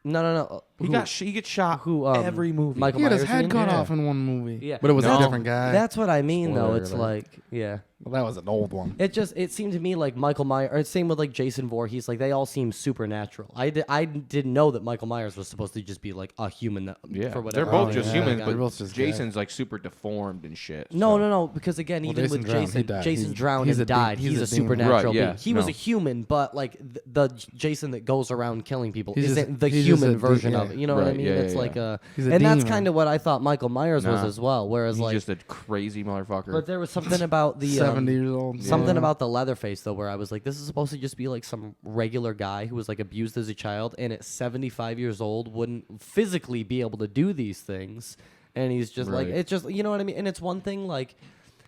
no. He gets shot. Who every movie? Michael He had his Myers, head you cut mean? off in one movie. Yeah. But it was No. a different guy. That's what I mean, though. Spoiler It's alert. like, yeah. Well, that was an old one. It seemed to me like Michael Myers, or same with like Jason Voorhees, like they all seem supernatural. I didn't know that Michael Myers was supposed to just be like a human that, Yeah, for whatever. they're both Oh, just yeah. humans, They're but both just Jason's like super deformed and shit. No, so. no, because again, Well, even Jason with drowned. He Jason, died. Jason He's- drowned he's and a demon. died. He's a He's a demon. supernatural Right, yeah, being. He was no. a human, but like the Jason that goes around killing people He's just- isn't the he's just human a version yeah. of it. You know what I Right, mean? yeah, It's yeah, like yeah. He's a and that's demon. kind of what I thought Michael Myers was Nah. as well. Whereas He's like, just a crazy motherfucker. but there was something about the 70 years old. something Yeah. about the Leatherface though, where I was like, this is supposed to just be like some regular guy who was like abused as a child, and at 75 years old wouldn't physically be able to do these things, and he's just like, Right. it's just, you know what I mean? And it's one thing like.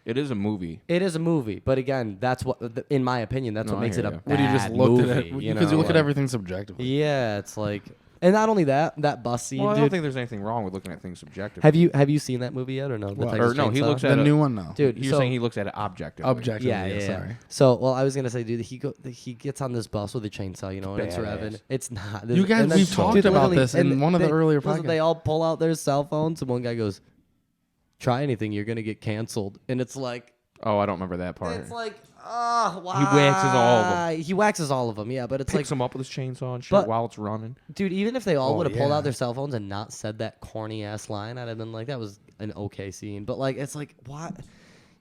it is a movie. It is a movie, but again, that's what, in my opinion, that's No, what I makes it hear a you. bad When you just looked movie. at it, because you look at everything subjectively. Yeah, it's like, and not only that bus scene, Well, I don't dude. think there's anything wrong with looking at things subjectively. have you seen that movie yet or no? The What? Texas Or no, he Chainsaw? looks The at new one, no. Dude, You're so, saying he looks at it objectively. Objectively, yeah. sorry. So, well, I was gonna say, dude, he gets on this bus with a chainsaw, you know, and it's Badass. revving. It's not. You guys, and then- we've talked dude, about literally, this in and one of the earlier listen, podcasts. They all pull out their cell phones, and one guy goes, "Try anything, you're gonna get canceled," and it's like. Oh, I don't remember that part. It's like, why? waxes all of them. He waxes all of them, yeah. But it's Picks like, him up with his chainsaw and shit But- while it's running. dude, even if they all Oh, would have pulled yeah. out their cell phones and not said that corny ass line, I'd have been like, that was an okay scene. But like, it's like, what?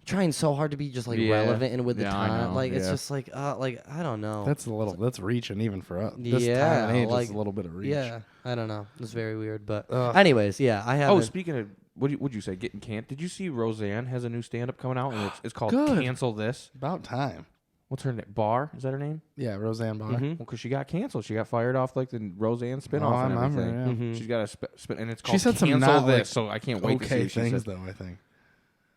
Trying so hard to be just like Yeah. relevant and with the Yeah, I time, know, like it's yeah. just like I don't know. That's reaching even for us. This Yeah, time and age like- is a little bit of reach. Yeah, I don't know. It's very weird, but Ugh. anyways, yeah, I have. Oh, speaking of, what'd you say? Getting can't? Did you see Roseanne has a new stand-up coming out, and it's called Good. Cancel This? About time. What's her name? Bar? Is that her name? Yeah, Roseanne Barr. Mhm. Well, because she got canceled. She got fired off like the Roseanne spinoff Oh, I and remember, everything. yeah. Mhm. She's got a spin, and it's She called said some Cancel not, This. like, So I can't wait to see Okay what she things, said. though, I think.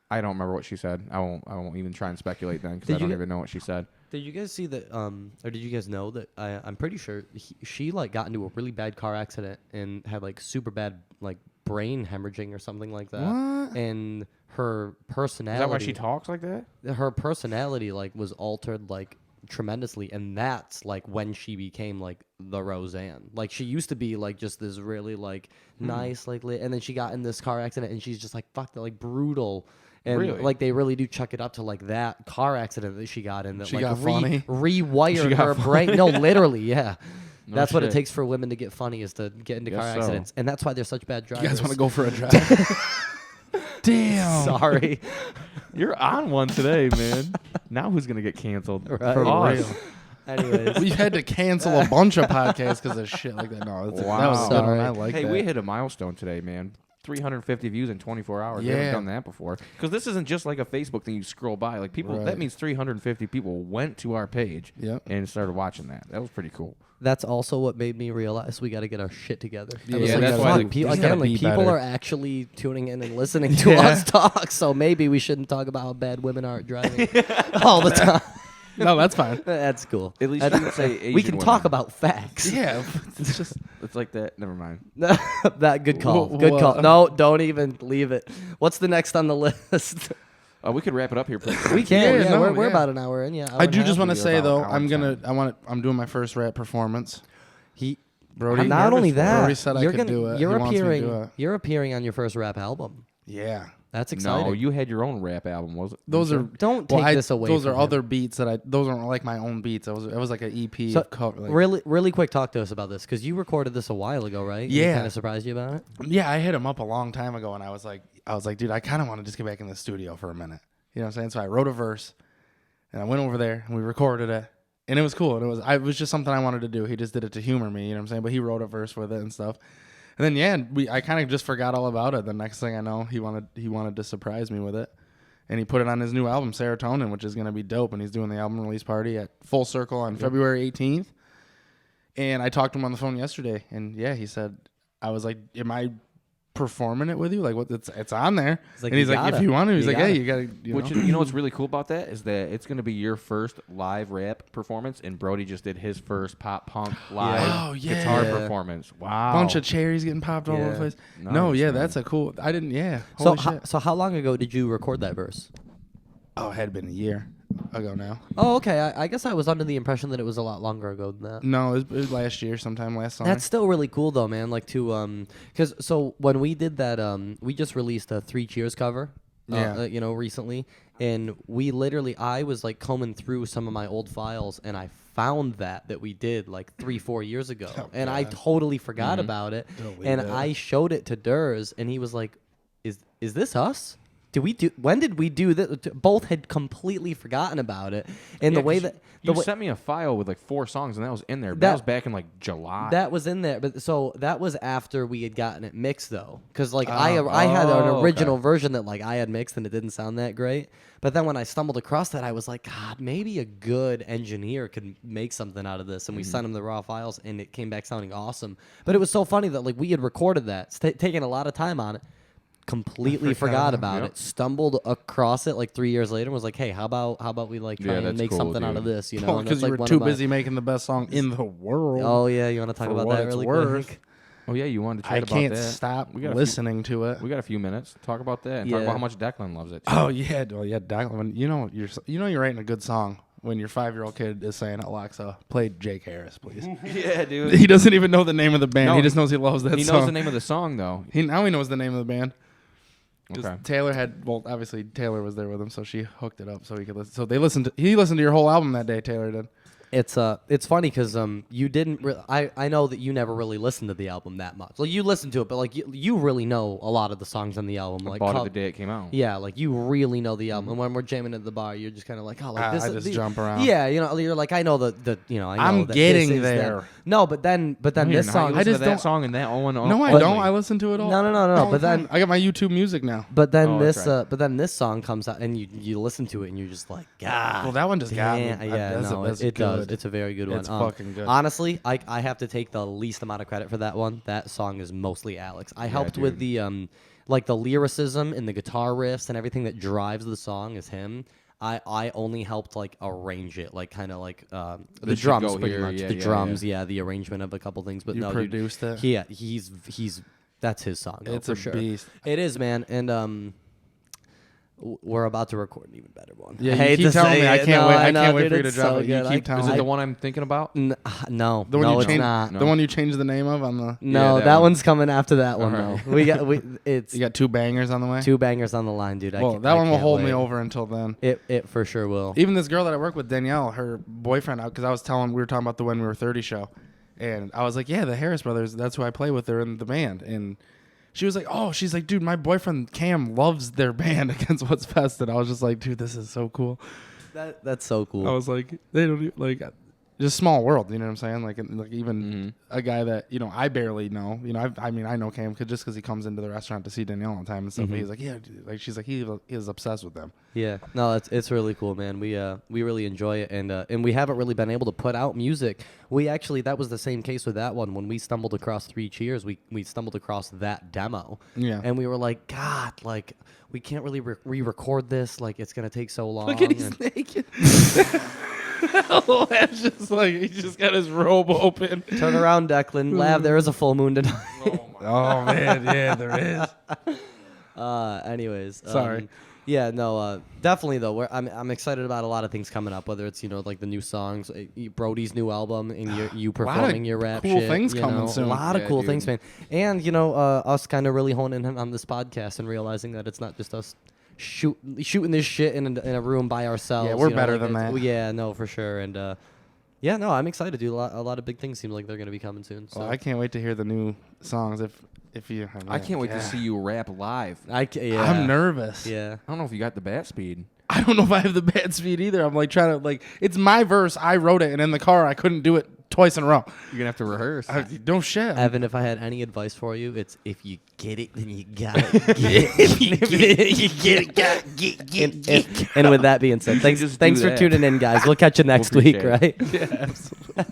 I don't remember what she said. I won't even try and speculate then because Did I don't you- even know what she said. Did you guys see that? Or did you guys know that? I'm pretty sure she like got into a really bad car accident and had like super bad like brain hemorrhaging or something like that. What? And her personality. Is that why she talks like that? Her personality like was altered like tremendously, and that's like when she became like the Roseanne. Like she used to be like just this really like nice like, and then she got in this car accident, and she's just like fuck that, like brutal. And Really? like they really do chuck it up to like that car accident that she got in that She like got funny? rewired She got her brain. No, literally, yeah. No That's what it shit. takes for women to get funny is to get into Guess car so. accidents, and that's why they're such bad drivers. You guys want to go for a drive? Damn. Sorry, You're on one today, man. Now who's gonna get canceled? Right. For Us. real. anyways. We've had to cancel a bunch of podcasts because of shit like that. No, that Wow. was a good one. Sorry. I like Hey, that. we hit a milestone today, man. 350 views in 24 hours. We Yeah. haven't done that before. Because this isn't just like a Facebook thing you scroll by. Like people, Right. that means 350 people went to our page Yep. and started watching that. That was pretty cool. That's also what made me realize we got to get our shit together. I Yeah, was yeah, like, that's fuck, why pe- just again, gotta like be people better. are actually tuning in and listening to Yeah. us talk. So maybe we shouldn't talk about how bad women are at driving all the time. No, that's fine. That's cool. At least That's- you didn't say Asian we can women. talk about facts. Yeah, it's just It's like that. Never mind. That good call. Wha- Good what? call. No, don't even leave it. What's the next on the list? We could wrap it up here. Pretty we quick. can. Yeah, Yeah, no, we're yeah. about an hour in. Yeah, hour I and do a just half. want to We're say about though, hour I'm and gonna I'm doing my first rap performance. He Brody, not only that, Brody said I you're could gonna do it. you're He wants me to do appearing. it. You're appearing on your first rap album. Yeah, That's exciting. No, you had your own rap album, was it? those You are said? Don't well, take this away. Those from are him. other beats that those aren't like my own beats. It was like an EP So, of cover. Like, really quick, talk to us about this because you recorded this a while ago, right? Yeah. Kind of surprised you about it. yeah, I hit him up a long time ago, and I was like, dude, I kind of want to just get back in the studio for a minute. You know what I'm saying? So I wrote a verse, and I went over there and we recorded it, and it was cool. And it was just something I wanted to do. He just did it to humor me. You know what I'm saying? But he wrote a verse with it and stuff. And then I kind of just forgot all about it. The next thing I know, he wanted to surprise me with it, and he put it on his new album Serotonin, which is gonna be dope. And he's doing the album release party at Full Circle on February 18th. And I talked to him on the phone yesterday, and yeah, he said, I was like, am I performing it with you? Like, what? It's on there. He's like, And he's "You like, gotta. if you want to, he's You like, gotta." hey, you gotta. Which know? you know what's really cool about that is that it's going to be your first live rap performance, and Brody just did his first pop punk live Oh, yeah. guitar Yeah. performance. Wow, bunch of cherries getting popped all over Yeah. the place. No, Nice, yeah, man. that's a cool. I didn't. Yeah. So, Holy shit. so how long ago did you record that verse? Oh, it had been a year. ago now. Oh, okay. I guess I was under the impression that it was a lot longer ago than that. No, it was last year, sometime last summer. That's still really cool though, man. Like to because so when we did that, we just released a 3 Cheers cover. Yeah. Recently, and I was like combing through some of my old files, and I found that we did like 3-4 years ago, and I totally forgot about it. And I showed it to Durs, and he was like, "Is this us? When did we do this?" Both had completely forgotten about it, and Yeah, the way 'cause that you sent me a file with like 4 songs, and that was in there. But that was back in like July. that was in there, but so that was after we had gotten it mixed though, because like I had an original version that like I had mixed and it didn't sound that great. But then when I stumbled across that, I was like, God, maybe a good engineer could make something out of this. And we sent him the raw files, and it came back sounding awesome. But it was so funny that like we had recorded that, taken a lot of time on it, completely forgot about it, stumbled across it like 3 years later, and was like, hey, how about we like try and make something out of this, you know? Because like you were too busy making the best song in the world. Oh yeah, you want to talk about that really quick? Oh yeah, you wanted to I chat about can't that. stop We got listening to it. We got a few minutes. Talk about that and talk about how much Declan loves it. Oh yeah, Declan. You know you're writing a good song when your 5-year-old kid is saying, "Alexa, play Jake Harris, please." Yeah, dude. He doesn't even know the name of the band. No, he just knows he loves that He song. knows the name of the song though. Now he knows the name of the band. Okay. Obviously Taylor was there with him, so she hooked it up so he could listen. So he listened to your whole album that day. Taylor did. It's funny because you didn't. I know that you never really listened to the album that much. Like you listened to it, but like you really know a lot of the songs on the album. Like Bought it the day it came out. Yeah, like you really know the album. And when we're jamming at the bar, you're just kind of like, oh, like this. I just jump around. Yeah, you know, you're like, I know the you know, I know I'm that getting this is there. No, but then this song. I just that song and that one. No, I don't. I listen to it all. No. But then I got my YouTube music now. But then Oh, this, that's right. but then this song comes out, and you listen to it, and you're just like, God. Well, that one just got me. Yeah, That's it does. good. It's a very good one. It's fucking good. Honestly, I have to take the least amount of credit for that one. That song is mostly Alex. I helped with the like the lyricism and the guitar riffs and everything that drives the song is him. I only helped like arrange it, like kind of like the This should drums go pretty here, much. yeah, the yeah, drums, the arrangement of a couple things. But You no, produced dude, it? he's that's his song. Though, It's for a sure. beast. It is, man, and we're about to record an even better one. Yeah, I you hate keep to telling say me. I it. can't No, wait. I I know, can't wait dude, for you to it's drop so it. You good. keep telling Is me. it the one I'm thinking about? No, The one no, you it's changed, not. the one you changed the name of on the. No, that that one. one's coming after that one. Alright. Though it's You got 2 bangers on the way. 2 bangers on the line, dude. Well, that one will hold me over until then. It for sure will. Even this girl that I work with, Danielle, her boyfriend, because I was telling, we were talking about the When We Were 30 show, and I was like, yeah, the Harris brothers, that's who I play with. They're in the band, and she was like, oh, she's like, dude, my boyfriend Cam loves their band Against What's Best, and I was just like, dude, this is so cool. That's so cool. I was like, they don't even, like, just small world, you know what I'm saying? Like even a guy that I barely know, I mean I know Cam just because he comes into the restaurant to see Danielle all the time and stuff. But he's like, yeah, dude. Like she's like he is obsessed with them. Yeah, no, it's really cool, man. We really enjoy it, and we haven't really been able to put out music. We actually that was the same case with that one when we stumbled across 3 Cheers. We stumbled across that demo, and we were like, God, like we can't really re-record this. Like it's gonna take so long. Look at he's naked. That's just like he just got his robe open. Turn around, Declan. Lav, there is a full moon tonight. Oh man, yeah, there is. Anyways, Sorry. Yeah, no, definitely though. I'm excited about a lot of things coming up. Whether it's like the new songs, Brody's new album, and you performing your rap cool shit. things coming soon. A lot of Yeah, cool dude. things, man. And us kind of really honing in on this podcast and realizing that it's not just us shooting this shit in a room by ourselves. Yeah, we're better than that. Yeah, no, for sure. And yeah, no, I'm excited, dude. A lot of big things seem like they're gonna be coming soon. So Well, I can't wait to hear the new songs. If you, I can't wait to see you rap live. yeah. I'm nervous. Yeah. I don't know if you got the bat speed. I don't know if I have the bad speed either. I'm like trying to it's my verse. I wrote it, and in the car I couldn't do it twice in a row. You're gonna have to rehearse. Don't shit. Evan, if I had any advice for you, it's if you get it, then you got it. If you get it, get it. And with that being said, thanks just do for that. tuning in, guys. We'll catch you next week, appreciate right? Yeah, absolutely.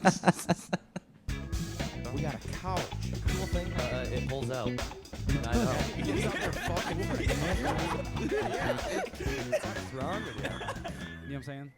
We got a couch. Cool thing, it pulls out. I know. It's up there fucking. What's wrong with you? You know what I'm saying?